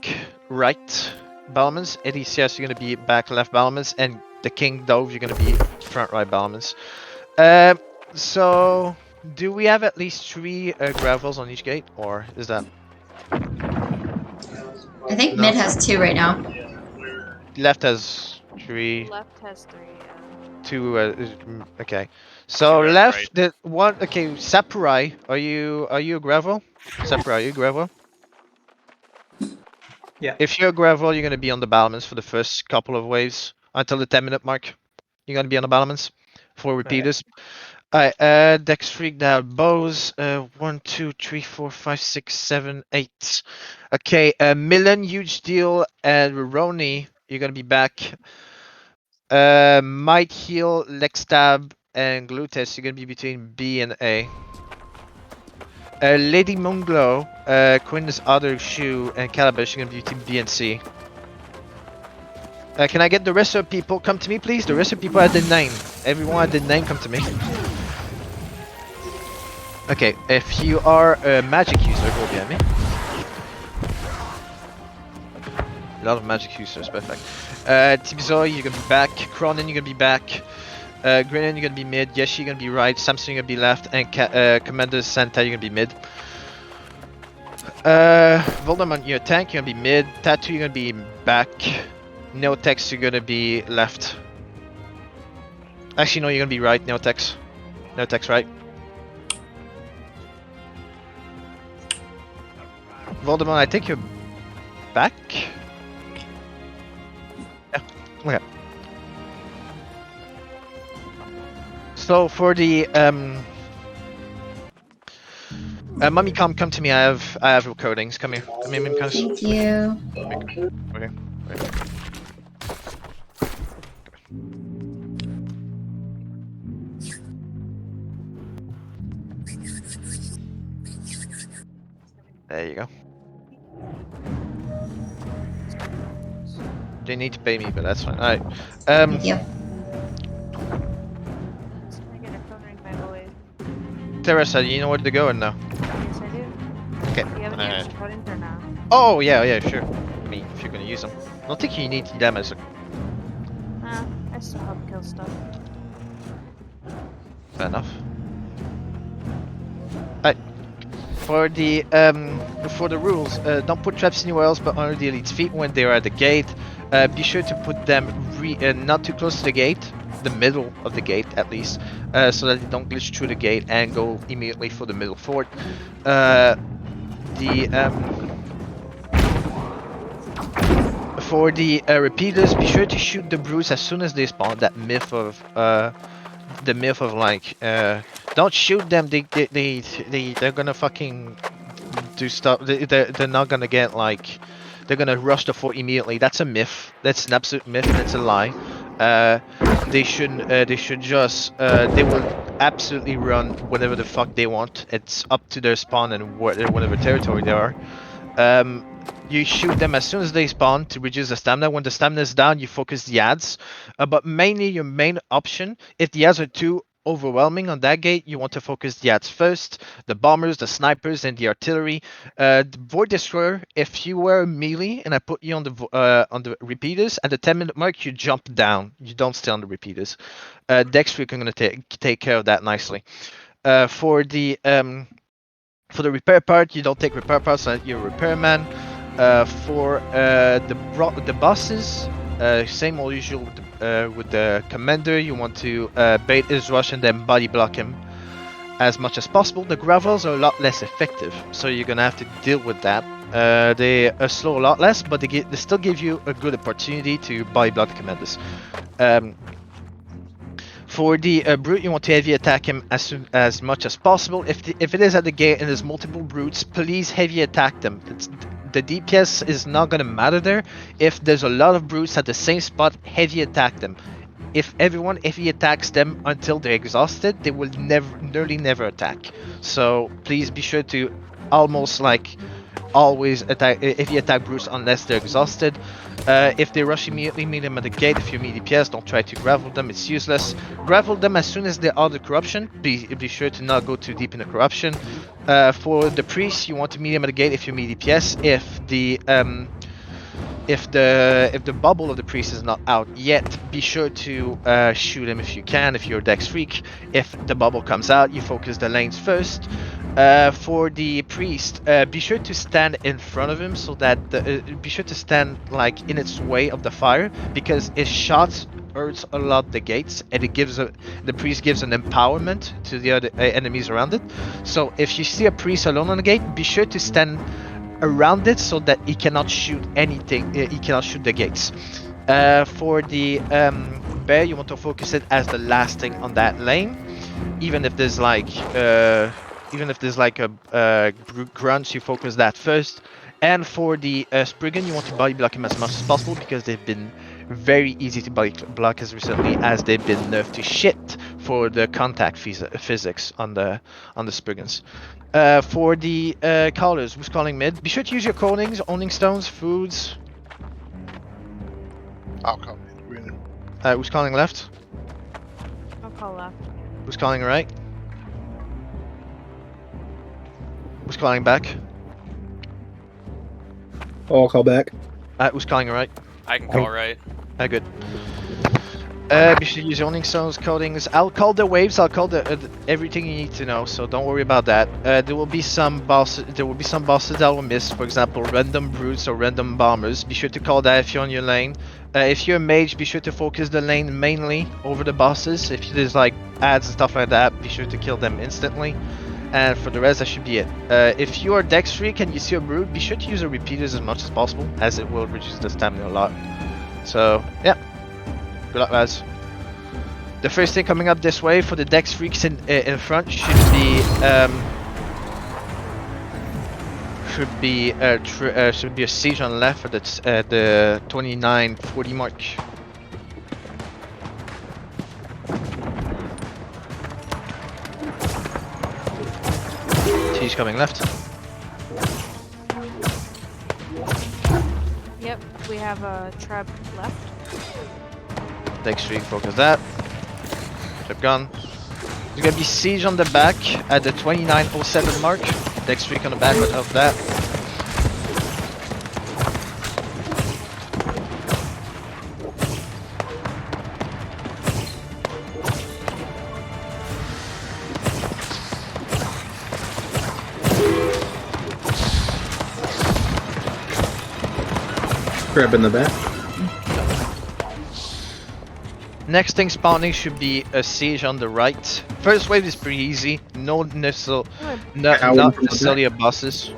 right. Balmans. Edicias, you're gonna be back left. Balmans. And the King Dove, you're gonna be front right. Balmans. So do we have at least 3 gravels on each gate, or is that? I think No. mid has 2 right now. Left has 3. Left has 3. 2. Okay. So Right, left right. the one. Okay, Sakurai. Are you a gravel? Sakurai, are you gravel? Yeah. If you're gravel, you're gonna be on the battlements for the first couple of waves until the 10-minute mark. You're gonna be on the battlements for repeaters. Alright, Dex Freak down. Bows. 1, 2, 3, 4, 5, 6, 7, 8. Okay, Milan, huge deal, and Roni, you're gonna be back. Might heal, Lextab, and Gluteus, you're gonna be between B and A. Lady Moonglow, Quinn's other shoe, and Calabash, you're gonna be between B and C. Can I get the rest of the people? Come to me, please. The rest of the people at the 9. Everyone at the 9, come to me. Okay, if you are a magic user, go behind me. A lot of magic users, perfect. Tibizoi, you're gonna be back. Cronin, you're gonna be back. Grinnen, you're gonna be mid. Yeshi, you're gonna be right. Samson, you're gonna be left. And Commander Santa, you're gonna be mid. Voldemort, you're a tank, you're gonna be mid. Tattoo, you're gonna be back. No text, you're gonna be left. Actually, no, you're gonna be right. No text. No text, right? Voldemort, I think you're back. Yeah. Okay. So for the Mummy, come to me. I have recordings. Come here. Come here, Mummy. Thank you. Okay. Okay. There you go. They need to pay me, but that's fine. Alright. Thank you. Teresa, you know where to go or no? Yes, I do. Okay. Do you have any extra codings or not? Oh, yeah, sure. I mean, if you're gonna use them. I don't think you need them as a... I still help kill stuff. Fair enough. Alright. For the rules, don't put traps anywhere else but under the elite's feet when they are at the gate. Be sure to put them not too close to the gate, the middle of the gate at least, so that they don't glitch through the gate and go immediately for the middle fort. For the repeaters, be sure to shoot the brutes as soon as they spawn. That myth of like don't shoot them. They're gonna fucking do stuff. They're not gonna get like they're gonna rush the fort immediately. That's a myth. That's an absolute myth. And it's a lie. They shouldn't. They should just. They will absolutely run whatever the fuck they want. It's up to their spawn and whatever territory they are. You shoot them as soon as they spawn to reduce the stamina. When the stamina is down, you focus the ads. But mainly your main option, if the ads are too overwhelming on that gate, you want to focus the ads first, the bombers, the snipers, and the artillery. The Void Destroyer, if you were melee and I put you on the repeaters, at the 10-minute mark, you jump down. You don't stay on the repeaters. Dexter is going to take care of that nicely. For the repair part, you don't take repair parts, you're a repairman. For the bosses, same as usual with the commander. You want to bait his rush and then body block him as much as possible. The gravels are a lot less effective, so you're gonna have to deal with that. They slow a lot less, but they still give you a good opportunity to body block the commanders. For the brute, you want to heavy attack him as much as possible. If it is at the gate and there's multiple brutes, please heavy attack them. The DPS is not going to matter there. If there's a lot of brutes at the same spot, heavy attack them. If everyone heavy attacks them until they're exhausted, they will nearly never attack. So please be sure to almost like always attack if you attack brutes unless they're exhausted. If they rush immediately, meet them at the gate. If you meet DPS, don't try to gravel them, it's useless. Gravel them as soon as they're out of corruption. Be sure to not go too deep in the corruption. For the priest, you want to meet them at the gate if you meet DPS. If the bubble of the priest is not out yet, be sure to shoot him if you can, if you're a Dex freak. If the bubble comes out, you focus the lanes first. For the priest, be sure to stand in front of him so that be sure to stand like in its way of the fire, because his shots hurts a lot the gates, and it gives the priest gives an empowerment to the other enemies around it. So if you see a priest alone on the gate, be sure to stand around it so that he cannot shoot anything. He cannot shoot the gates. For the bear, you want to focus it as the last thing on that lane, even if there's like a grunge, you focus that first. And for the Spriggan, you want to body block him as much as possible, because they've been very easy to body block as recently as they've been nerfed to shit for the contact physics on the Spriggans. For the callers, who's calling mid? Be sure to use your callings, owning stones, foods. I'll call mid. Who's calling left? I'll call left. Who's calling right? Who's calling back? I'll call back. Who's calling right? I can call right. Good. You should use zoning zones, codings. I'll call the waves. I'll call the everything you need to know. So don't worry about that. There will be some bosses. There will be some bosses that will miss. For example, random brutes or random bombers. Be sure to call that if you're on your lane. If you're a mage, be sure to focus the lane mainly over the bosses. If there's like ads and stuff like that, be sure to kill them instantly. And for the rest, that should be it. If you are dex freak and you see a brute, be sure to use the repeaters as much as possible, as it will reduce the stamina a lot. So yeah. Good luck, lads. The first thing coming up this way for the dex freaks in front should be a siege on left for the 29-40 mark. Siege coming left. Yep, we have a trap left. Dex freak, focus that. Trip gun. There's gonna be siege on the back at the 2907 mark. Dex freak on the back of that. Grab in the back. Next thing spawning should be a siege on the right. First wave is pretty easy. Not necessarily a bosses.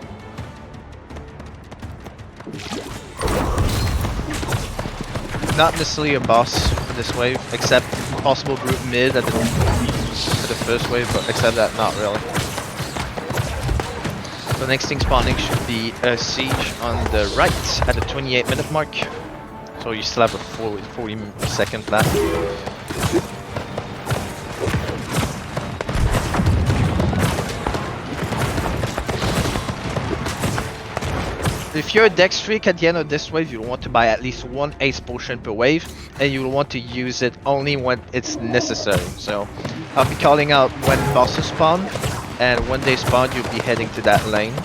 Not necessarily a boss for this wave, except possible brute mid at for the first wave, but except that, not really. The next thing spawning should be a siege on the right at the 28-minute mark. So you still have a 40-second left. If you're a dex freak at the end of this wave, you'll want to buy at least one ace potion per wave, and you'll want to use it only when it's necessary. So I'll be calling out when bosses spawn, and when they spawn, you'll be heading to that lane.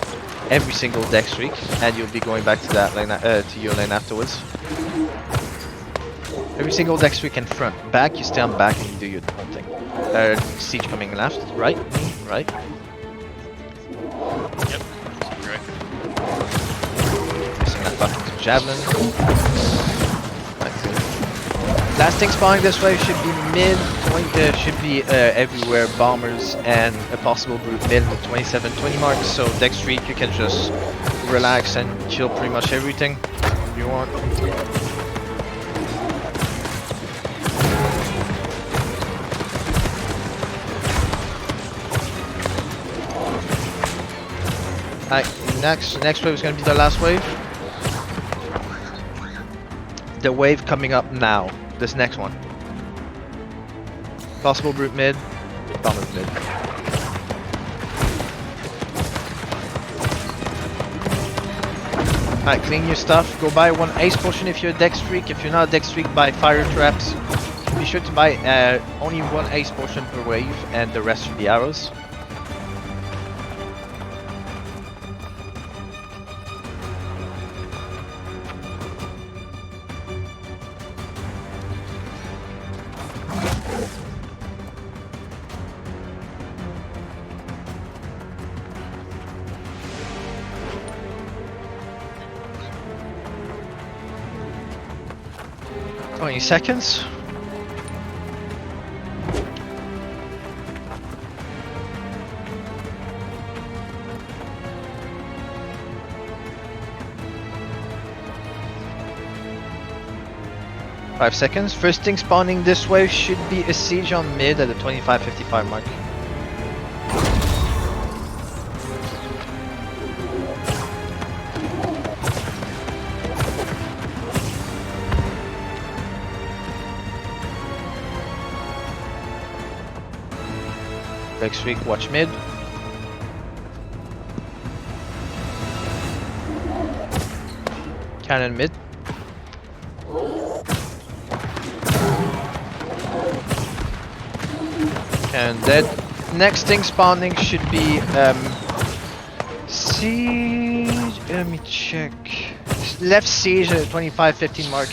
Every single dex freak, and you'll be going back to that lane, to your lane afterwards. Every single dex freak in front. Back, you stand back and you do your own thing. Siege coming left, right, right. Yep. Right. Missing that fucking javelin. Last thing spawning this way should be mid, should be everywhere bombers and a possible brute mid with 27-20 marks. So dex freak, you can just relax and kill pretty much everything you want. Alright, next wave is gonna be the last wave. The wave coming up now. This next one. Possible brute mid, bombers mid. Alright, clean your stuff. Go buy one ace potion if you're a dex freak. If you're not a dex freak, buy fire traps. Be sure to buy only one ace potion per wave, and the rest should be arrows. Seconds. Five seconds. First thing spawning this wave should be a siege on mid at the 25-55 mark. Dex freak, watch mid. Cannon mid. And that next thing spawning should be siege. Let me check. Left siege at 25-15 mark.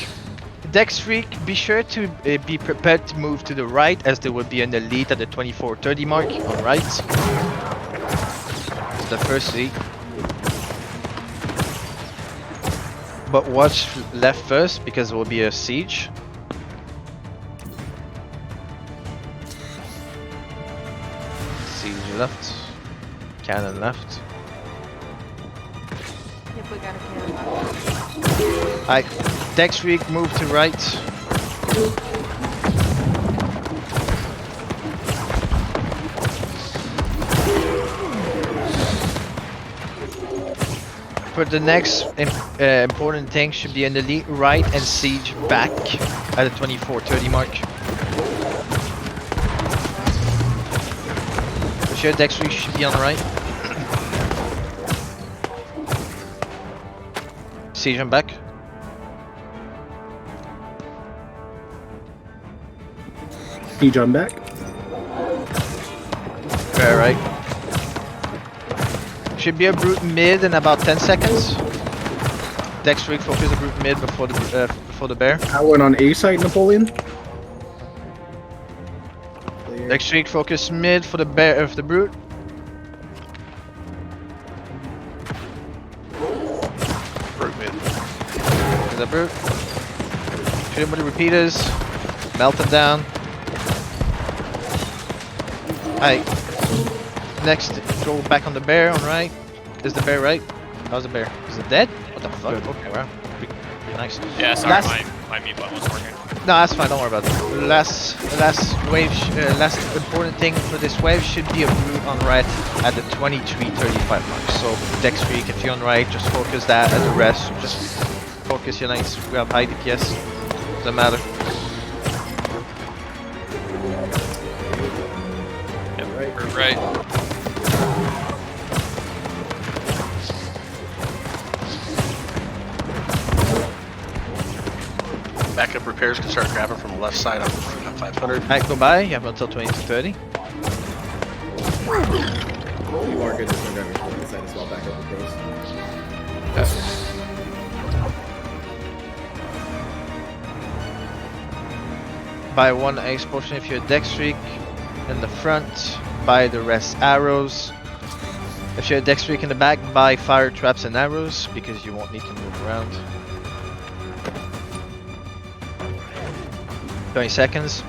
Dex Freak, be sure to be prepared to move to the right, as there will be an elite at the 24:30 mark on right. It's the first elite. But watch left first, because there will be a siege. Siege left. Cannon left. If we got a cannon. Alright, Dex Freak, move to right. For the next important thing should be an elite right and siege back at the 24:30 mark. For sure, Dex Freak should be on the right. Siege on back. Siege on back. Very right. Should be a brute mid in about 10 seconds. Dex Freak, focus the brute mid before the bear. I went on A site, Napoleon. Dex Freak, focus mid for the bear of the brute. Brute mid. The brute. Shoot him with the repeaters. Melt them down. Alright. Next, go back on the bear on right. Is the bear right? How's the bear? Is it dead? What the fuck? Okay, wow. Pretty nice. Yeah, sorry, Last- my mute button wasn't working. No, that's fine. Don't worry about it. Last wave. Last important thing for this wave should be a brute on right at the 23:35 mark. So Dex Freak, if you're on right, just focus that, and the rest just focus your lanes. We have high DPS. Doesn't matter. Yep, right. Backup repairs can start grabbing from the left side on 500. Alright, go by. You have until 22:30. You are good to start grabbing from the side as well, back up the pros. Buy one ace potion if you're a Dex Freak in the front. Buy the rest arrows. If you're a Dex Freak in the back, buy fire traps and arrows because you won't need to move around. 20 seconds.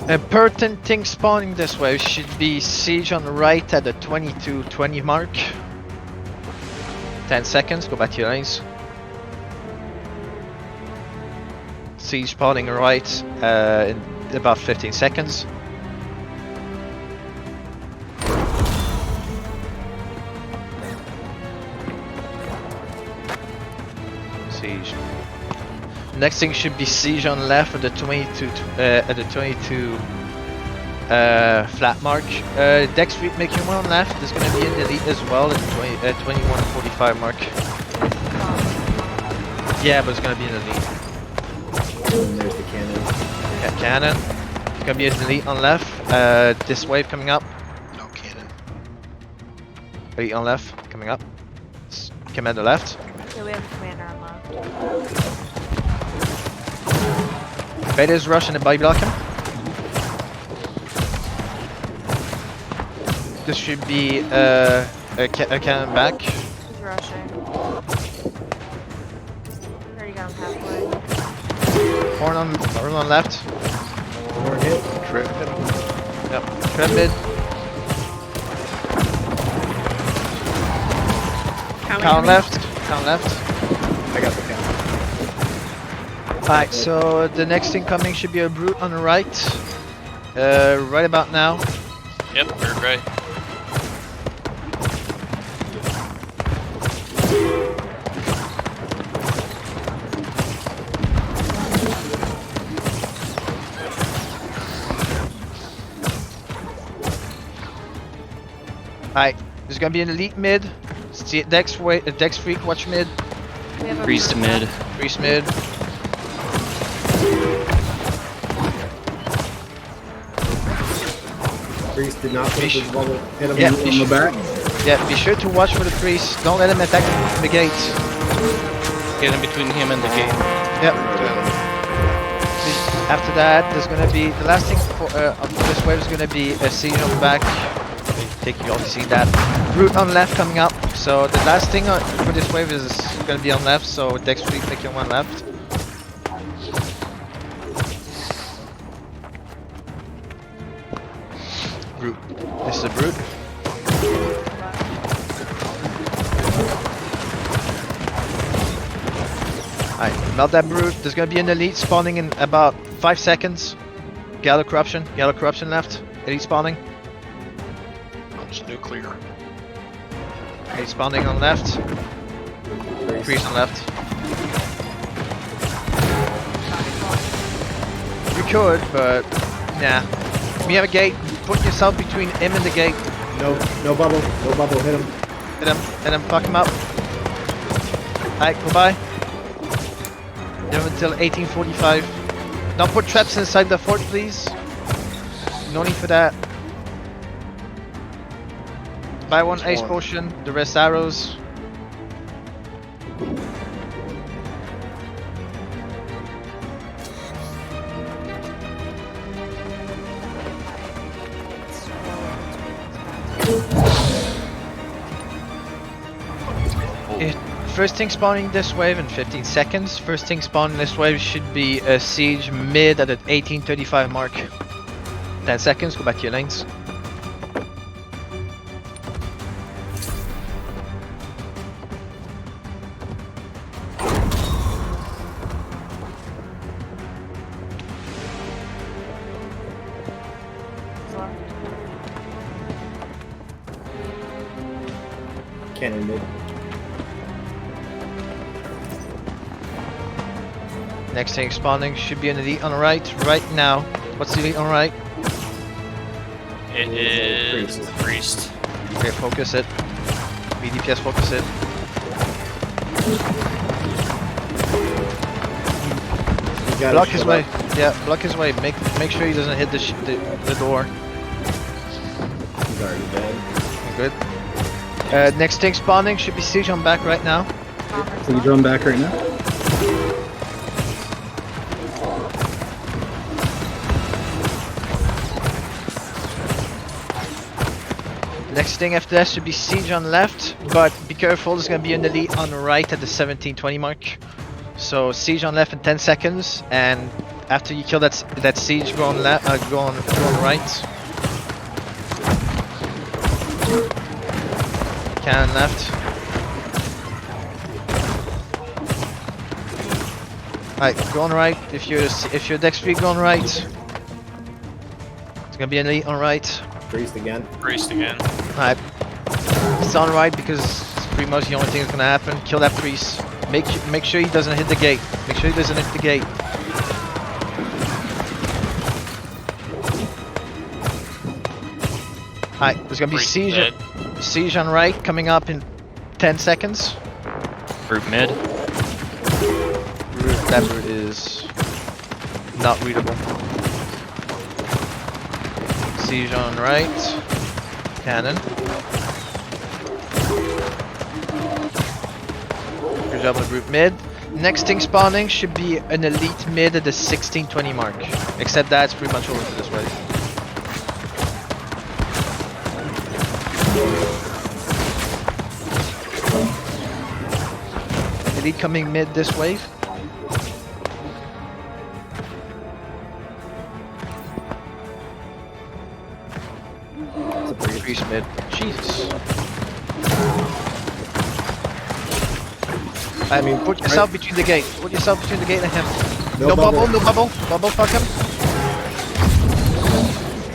A pertinent thing spawning this way should be siege on the right at the 22:20 mark. 10 seconds, go back to your lines. Siege spawning right in about 15 seconds. Siege. Next thing should be siege on left at the 22 flat mark. Dex Freak making one on left. There's gonna be an elite as well at the 21:45 mark. Yeah, but it's gonna be an elite. And there's the cannon. Yeah, cannon. It's gonna be an elite on left. This wave coming up. No cannon. Elite on left coming up. Commander left. Yeah, we have a commander on left. Beta's rushing the body block him. This should be a cannon back. He's rushing. Already got him halfway. Horn on left. Horn hit. Trip. Yep. Tread mid. Count left. Count left. I got the cannon. Alright, so the next thing coming should be a brute on the right. Right about now. Yep, you're right. Alright, there's gonna be an elite mid. Dex Freak, watch mid. We have a Priest mid. Priest mid. Priest did not put Fish. his bubble. Hit him Yeah, on fish. the back. Yeah, be sure to watch for the priest. Don't let him attack the gate. Get in between him and the gate. Yep. After that, there's gonna be the last thing for this wave is gonna be a siege on the back. I think you already seen that. Route on left coming up. So the last thing for this wave is gonna be on left. So Dex Fleet making one left. Route. This is a route. Alright, melt that brute. There's gonna be an elite spawning in about 5 seconds. Gallo corruption left. Elite spawning. It's nuclear. Elite spawning on left. Priest on left. You could, but nah. When you have a gate, put yourself between him and the gate. No bubble. Hit him. Hit him, fuck him up. Alright, goodbye. You have until 1845. Don't put traps inside the fort, please. No need for that. Buy one ace potion, the rest arrows. First thing spawning this wave in 15 seconds. First thing spawning this wave should be a siege mid at the 1835 mark. 10 seconds, go back to your lanes. Cannon mid. Next thing spawning should be an elite on the right now. What's the elite on the right? It is the priest. Okay, focus it. BDPS, focus it. Block his way. Yeah, block his way. Make sure he doesn't hit the door. He's already dead. Good. Next thing spawning should be siege on back right now. Siege on back right now. Next thing after that should be siege on left, but be careful, there's gonna be an elite on the right at the 1720 mark. So siege on left in 10 seconds, and after you kill that siege, go on left, go on right. Cannon left. Alright, go on right. If you're Dex free, go on right. It's gonna be an elite on right. Priest again. Alright. It's on right because it's pretty much the only thing that's gonna happen. Kill that priest. Make sure he doesn't hit the gate. Make sure he doesn't hit the gate. Alright, there's gonna be siege on right coming up in 10 seconds. Root mid. That route is not readable. Siege on right. Cannon. Good job on the route mid. Next thing spawning should be an elite mid at the 1620 mark. Except that's pretty much over for this wave. Elite coming mid this wave. Priest mid. Jesus. I mean, put yourself between the gate. Put yourself between the gate and him. No bubble, no bubble. Bubble, fuck him.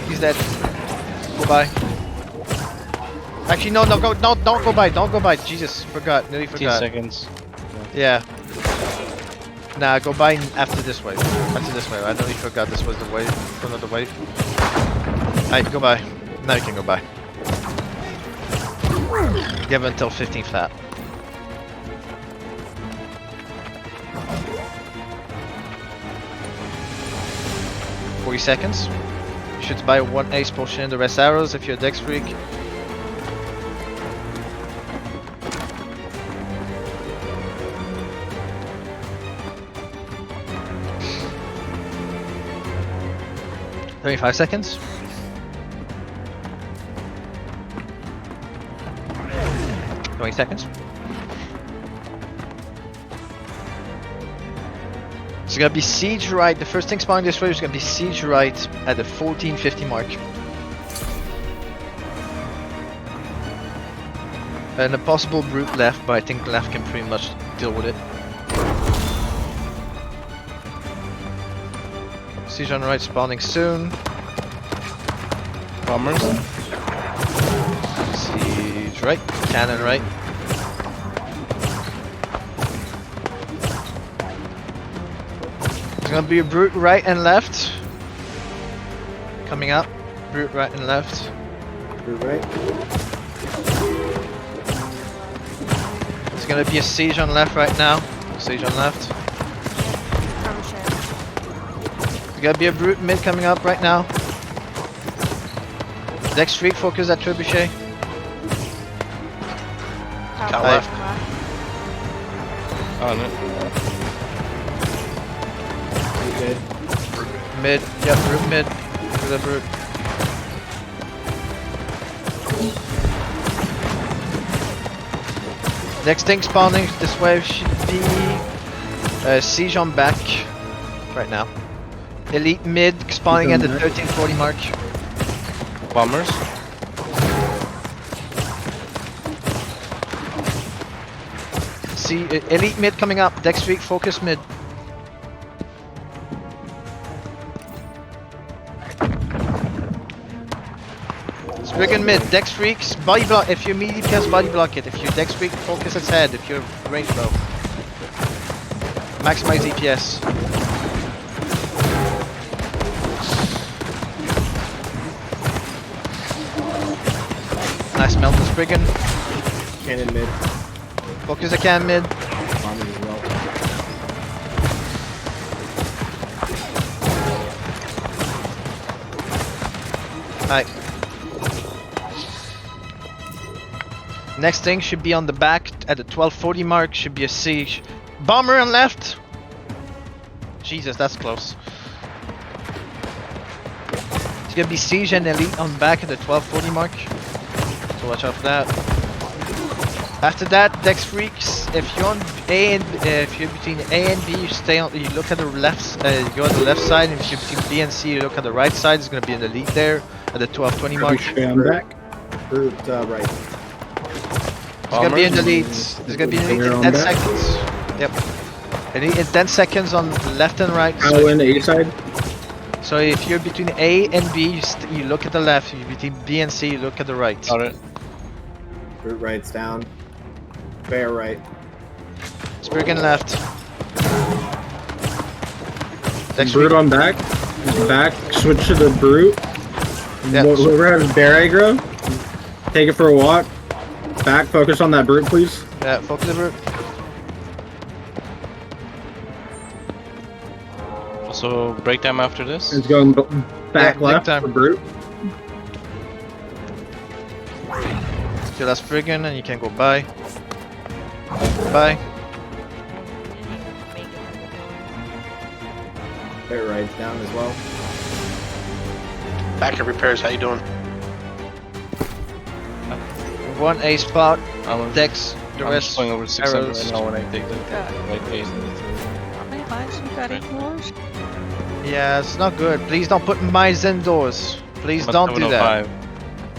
He's dead. Goodbye. Actually, no, don't go by. Don't go by. Jesus, forgot. Nearly forgot. 10 seconds. Yeah. Nah, go by after this wave. After this wave. I nearly forgot this was the wave. Another wave. Alright, go by. Now you can go by. Give until 15 flat. Seconds. You should buy one ace potion and the rest arrows if you're a Dex freak. 25 seconds. Seconds. It's gonna be siege right. The first thing spawning this way is gonna be siege right at the 1450 mark. And a possible brute left, but I think left can pretty much deal with it. Siege on right spawning soon. Bombers. Siege right. Cannon right. There's gonna be a brute right and left. Coming up. Brute right and left. Brute right. There's gonna be a siege on left right now. Siege on left. There's gonna be a brute mid coming up right now. Dex streak focus at trebuchet. Got left. On it. Mid. Mid, yep, brute mid. To the brute. Next thing spawning this way should be siege on back right now. Elite mid spawning at the 1340 mark. Bombers. See, elite mid coming up. Dex streak focus mid. Spriggan mid, Dex freaks, body block. If you melee PS, body block it. If you Dex freak, focus its head. If you're range low, maximize EPS. Nice melt to Spriggan. Cannon mid. Focus a can mid. Bombers as well. Alright. Next thing should be on the back at the 1240 mark. Should be a siege. Bomber on left. Jesus, that's close. It's gonna be siege and elite on back at the 1240 mark. So watch out for that. After that, Dex freaks. If you're on A and if you're between A and B, you stay on. You look at the left. You go on the left side. And if you're between B and C, you look at the right side. There's gonna be an elite there at the 1220 mark. I'm back. Brute right. There's gonna be an elite. There's gonna be an elite in 10 seconds. Yep. Elite in 10 seconds on left and right. I'll win A side. So if you're between A and B, you look at the left. If you're between B and C, you look at the right. Got it. Brute right's down. Bear right. Spriggan left. Next Brute on back. Back. Switch to the brute. Yeah. Whoever has bear aggro, take it for a walk. Back. Focus on that brute, please. Yeah, focus the brute. Also, break them after this. It's going back Yeah, left time. for brute. Kill that Spriggan and you can go by. Bye. Bear right's down as well. Back of repairs, how you doing? One A spot. I'm Dex. The I'm rest. just going over 600 arrows. right now when I take the God. right pace. How many lines you got indoors? Yeah, it's not good. Please don't put mines indoors. Please don't do that.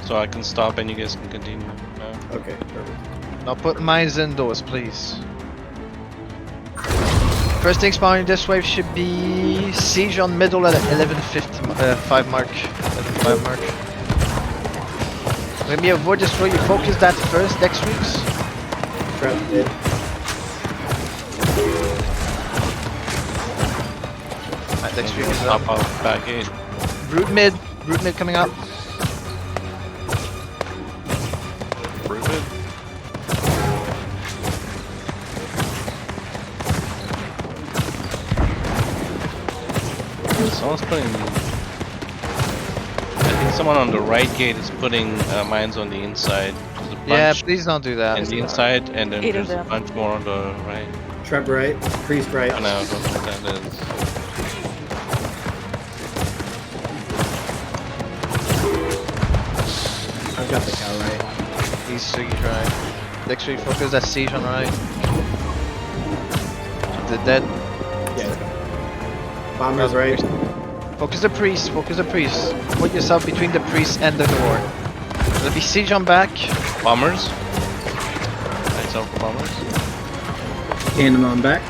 So I can stop and you guys can continue. Okay, perfect. Don't put mines indoors, please. First thing spawning this wave should be siege on middle at 11:5 mark. 11:5 mark. Let me avoid destroy. You focus that first. Dex weeks. Trap mid. Dex week is up. Hop out back gate. Brute mid. Brute mid coming up. Rooted. Someone's putting. I think someone on the right gate is putting mines on the inside. There's a bunch Yeah, please don't do that. in the inside, and then 8 of there's a them. bunch more on the right. Trap right. Priest right. I don't know what that is. got the cow right. He's siege right. Dex 3 focus that siege on right. The dead. Yeah, it's gone. Bomber's right. Focus the priest, focus the priest. Put yourself between the priest and the door. There'll be siege on back. Bombers. Lights out for bombers. Cannon on back.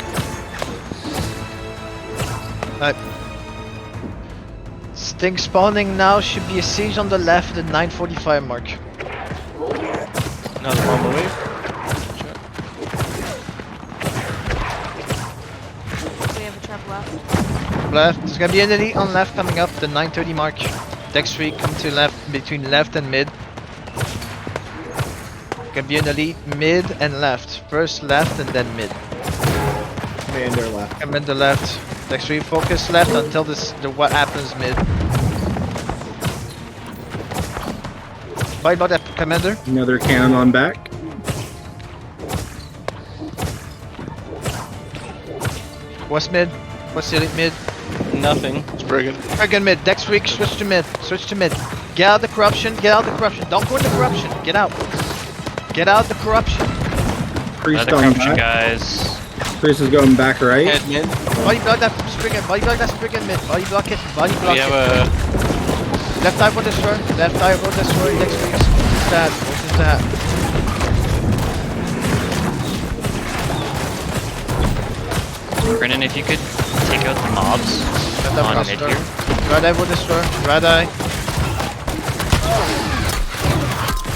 Sting spawning now should be a siege on the left at 9:45 mark. Another bomber wave. We have a trap left. Left, there's gonna be an elite on left coming up, the 9:30 mark. Dex 3 come to left, between left and mid. Gonna be an elite mid and left. First left and then mid. Commander left. Commander left. Dex 3 focus left until what happens mid. Bye about that commander. Another cannon on back. What's mid? What's the elite mid? Nothing. Spriggan. Again mid. Dex 3 switch to mid. Switch to mid. Get out the corruption. Get out the corruption. Don't go into corruption. Get out. Get out the corruption. Priest Another on corruption, back. guys. Priest is going back right. Head mid. Body block that Spriggan. Body block that Spriggan mid. Body block it. Body block We it. have a. Left eye will destroy. Left eye will destroy. Next week. That. What is that? Brennan, if you could take out the mobs Left eye will on mid destroy. here. Right eye will destroy. Right eye.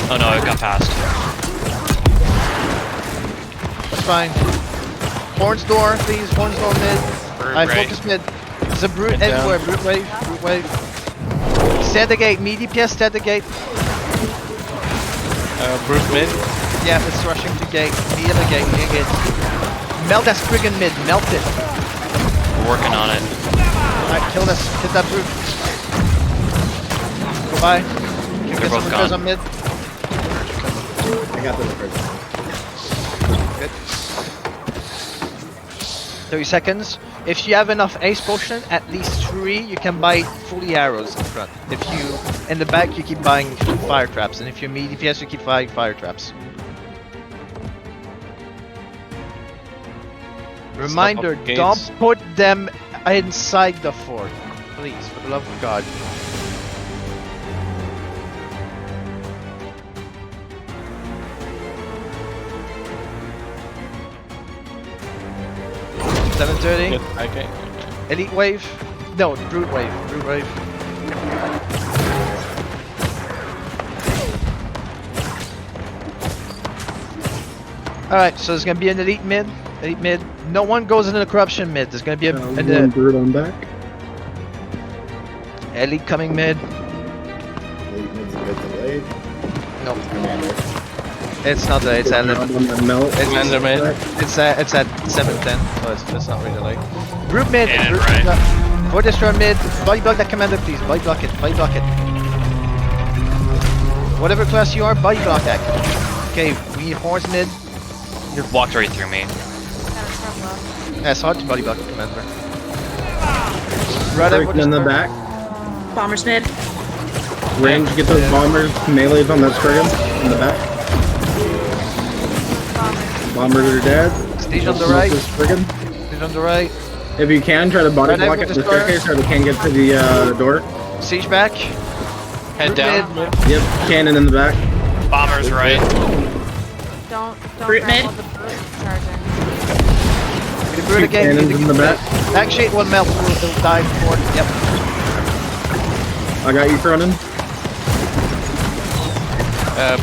Oh no, it got past. That's fine. Horns door, please. Horns door mid. Brute I right. focus mid. There's a brute Mid down. everywhere. Brute wave. Brute wave. Stay at the gate. Me DPS. Stay at the gate. Brute mid. Yeah, it's rushing to gate. Me at the gate. Me at gate. Melt that Spriggan mid. Melt it. We're working on it. Alright, kill this. Hit that brute. Goodbye. Can They're get some both repairs gone. on mid. I got the repairs. Good. 30 seconds. If you have enough ace potion, at least 3, you can buy fully arrows in front. If you, in the back, you keep buying fire traps, and if you're me DPS, you keep buying fire traps. Reminder, up gates. don't put them inside the fort. Please, for the love of God. Get 7:30. okay. Elite wave. No, brute wave. Brute wave. Alright, so there's gonna be an elite mid. Elite mid. No one goes into the corruption mid. There's gonna be a One brute on back. elite coming mid. Elite mid's a bit delayed. Nope. Commander. It's not delayed, it's at 11. On the melt. Commander mid. It's at 7:10, so it's not really late. Brute mid. Cannon Brute right. For destroy mid. Body block that commander, please. Body block it. Body block it. Whatever class you are, body block that. Okay, we need horns mid. You walked right through me. Got a trap left. Yeah, it's hard to body block the commander. Right Freaking in the back. Bombers mid. Range, get those bombers. Melee's on that Spriggan. In the back. Bombers are dead. Stage on the Smoke right. this Spriggan. Stage on the right. If you can, try to body Right, block I at the will destroy. staircase, or they can't get to the door. Siege back. Head Brute down. mid. Yep, cannon in the back. Bombers right. Don't Brute grab mid. all the brute charging. We brute again. Cannons in the back. Actually, it will melt. It'll die before. Yep. I got you, Cronin.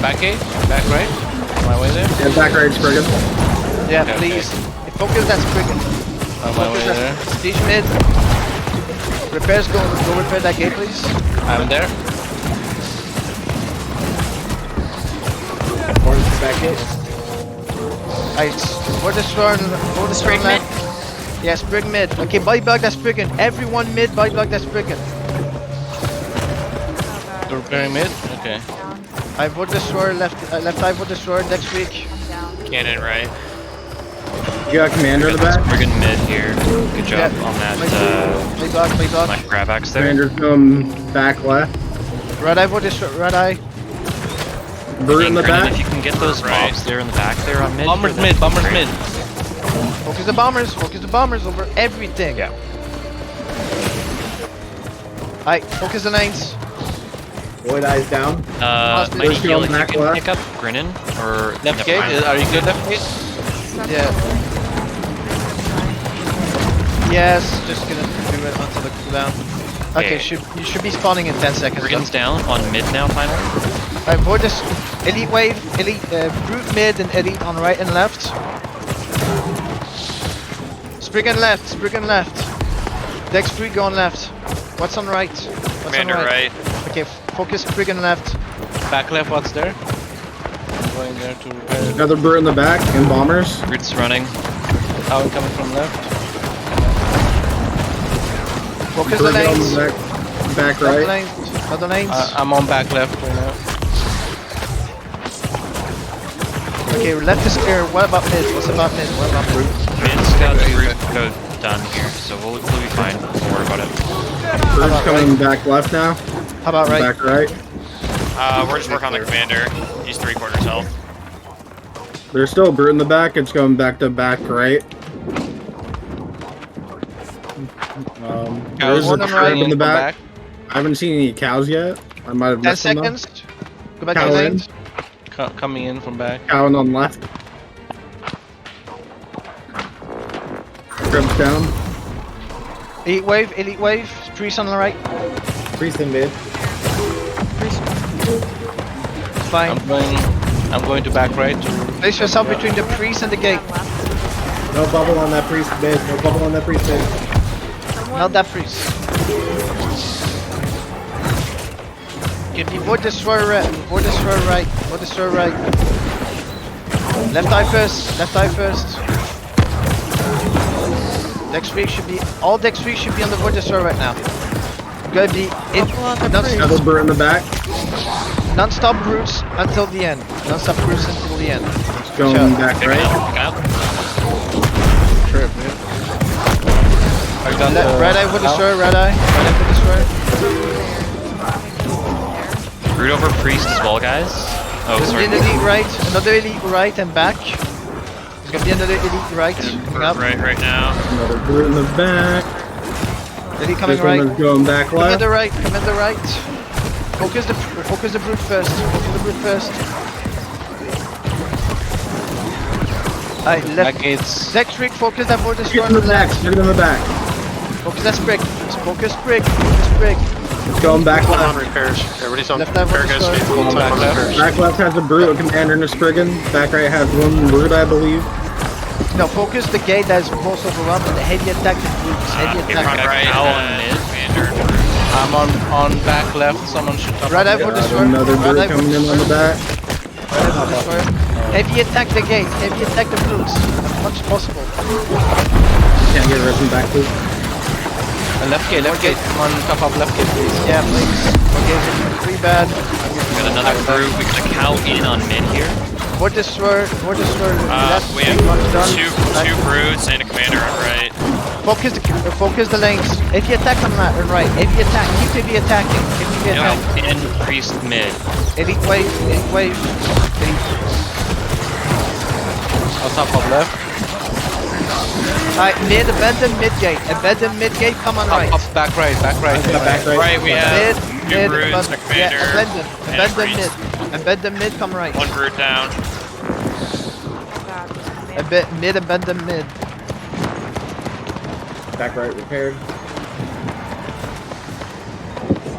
Back gate. Back right. My way there. Yeah, back right, Spriggan. Yeah, Okay, please. Focus that Spriggan. On my way Focus there. that Siege mid. Repairs go repair that gate, please. I'm there. Horns back in. Alright, for the storm Sprig mid. left. Yeah, Sprig mid. Okay, body block that Spriggan. Everyone mid, body block that Spriggan. Oh They're god. very mid. Okay. Down. I vote destroyer left eye vote destroyer next week. I'm down. Cannon right. You got commander in the back. We're getting mid here. Good job Yeah. on that. Play block, play block. My grab axe there. Commander's come back left. Red eye vote destroyer, red eye. Brute in the Brennan, back. if you can get those Right. mobs there in the back there on mid. Bombers here, mid, that'd be bombers great. mid. Focus the bombers everything. Yeah. Alright, focus the lanes. Void Eyes down. Hostage. Mighty Let's go heal if you back can left. pick up Grinnin or Left never gate, mind. are you good left gate? Yeah. Yes, just gonna do it until the cooldown. Okay, Okay. you should be spawning in 10 seconds. Brigand's down on mid now finally. Alright, avoid this elite wave, elite brute mid and elite on right and left. Spriggan left. Dex free going left. What's on right? What's Commander on right. Okay, focus Spriggan left. Back left, what's there? I'm going there to repair. Another brute in the back and bombers. Brute's running. Tower coming from left. Focus the Brute on lanes. the back Other right. lanes. Other lanes. I'm on back left right now. Okay, left is clear. What about mid? What about brute? Mid's got Brute go done here, so we'll be fine. Don't worry about it. Brute's coming back left now. How about right? Back right. We're just working on the commander. He's 3/4 health. There's still a brute in the back. It's going back to back right. There's a one on brute right. in the back. I haven't seen any cows yet. I might have 10 missed them though. seconds. Go back to Cow the in. lanes. Coming in from back. Cowan on left. Grub's down. Elite wave. Priest on the right. Priest in mid. It's fine. I'm going to back right to Place yourself between the priest and the gate. No bubble on that priest mid. No bubble on that priest mid. Not that priest. Give me Void Destroyer right. Void Destroyer right. Void Destroyer right. Left eye first. Dex 3 should be. All Dex 3 should be on the Void Destroyer right now. Gotta be in. Another brute in the back. Non-stop brutes until the end. Non-stop brutes until the end. It's going Sure. back right. trip, man. I got Red eye Void Destroyer. Red eye Void Destroyer. Brute over Priest as well, guys. Oh, There's sorry. an elite right. Another elite right and back. There's gonna be another elite right. Coming up. Right now. Another brute in the back. Elite coming This one right. is going back left. Commander right, commander right. Focus the brute first. Focus the brute first. Alright, back left. gates. Dex Rick, focus that Void Destroyer Get on in the the back. left. Get in the back. Focus that Sprig. Focus Sprig. It's going back Hold on left. repairs. Everybody's on Left eye repair, guys. Void Stay full Destroyer. time on Back repairs. Back left has a brute, a commander, and a Spriggan. Back right has one brute, I believe. No, focus the gate that is most overrun and the heavy attack the brutes. Heavy Front attack. right. Cow on mid. Commander. I'm on back left. Someone should top Right eye up Void there. Destroyer. Another Right eye brute coming in on the back. Void Destroyer. Heavy attack the gate. Heavy attack the brutes. As much as possible. Can't get risen back, please. Left gate. On top of left gate, please. Yeah, please. Okay, pretty bad. We got another Brute. We got a cow in on mid here. Void Destroyer. Left. We have One's done. two brutes and a commander on right. Focus the lanes. Heavy attack on that and right. Heavy attack. Keep heavy attacking. Keep heavy attacking. And Priest mid. Elite wave. Elite. On top of left. Alright, mid, abandon mid gate. Abandon mid gate, come on right. Up, back right. Back right. Right, we have Mid, two brutes, a commander, yeah, abandon and a mid. priest. Abandon mid, come right. One brute down. Mid, abandon mid. Back right repaired.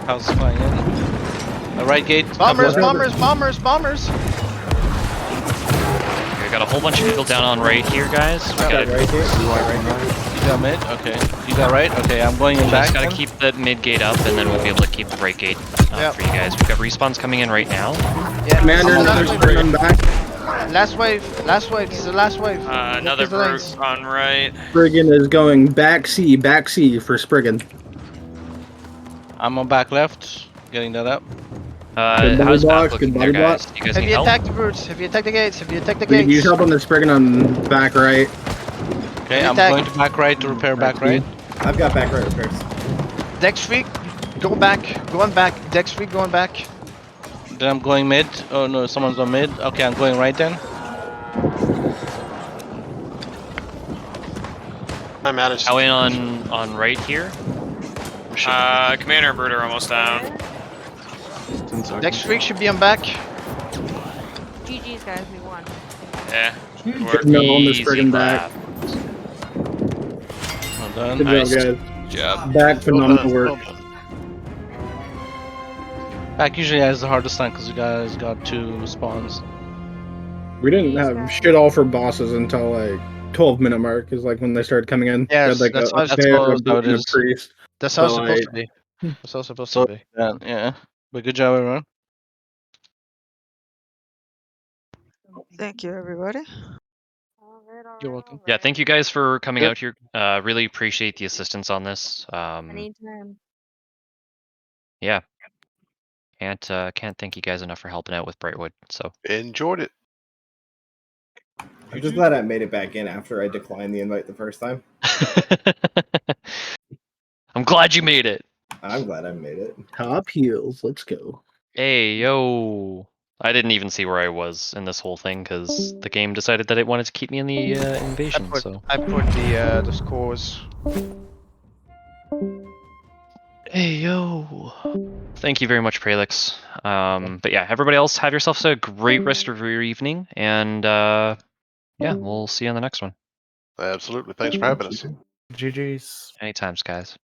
How's flying in? The right gate. Bombers. We got a whole bunch of people down on right here, guys. We gotta, Right here. You got mid? Okay. You got right? Okay, I'm going in back. just gotta then. keep the mid gate up, and then we'll be able to keep the right gate Yep. for you guys. We've got respawns coming in right now. Yeah, Commander, another Spriggan back. last wave. This is the last wave. Another Focus the lanes. brute on right. Spriggan is going back C for Spriggan. I'm on back left. Getting that up. Good body How's block, back looking good there, body block. guys? You guys need Heavy help? attack the brutes. Heavy attack the gates. We use help on the Spriggan on back right. Okay, I'm Attack. going to back right to repair back right. I've got back right repairs. Dex 3, go back. Going back. Dex 3 going back. Then I'm going mid. Oh no, someone's on mid. Okay, I'm going right then. I managed. How in on right here? Commander and Brood are almost down. Next week should be on back. GG's, guys, we won. Yeah. Good work. Good job on this Easy friggin' back. clap. Well done. Good Nice. job, guys. Good job. Back, phenomenal work. Back usually has the hardest time because you guys got 2 spawns. We didn't have shit all for bosses until like 12-minute mark is like when they started coming in. We Yes, had like that's a how it's bear, a supposed- how it brute, and a is. priest. That's how it's But, supposed like, to be. That's how it's supposed So to be. yeah. But good job, everyone. Thank you, everybody. You're welcome. Yeah, thank you guys for coming out here. Really appreciate the assistance on this. Anytime. Yeah. Can't thank you guys enough for helping out with Brightwood. So Enjoyed it. I'm just glad I made it back in after I declined the invite the first time. I'm glad you made it. I'm glad I made it. Top heels. Let's go. Hey, yo. I didn't even see where I was in this whole thing because the game decided that it wanted to keep me in the invasion. So I put the scores. hey, yo. Thank you very much, Prelix. But yeah, everybody else, have yourselves a great rest of your evening, and yeah, we'll see you on the next one. Absolutely. Thanks for having us. GG's. Anytime, guys.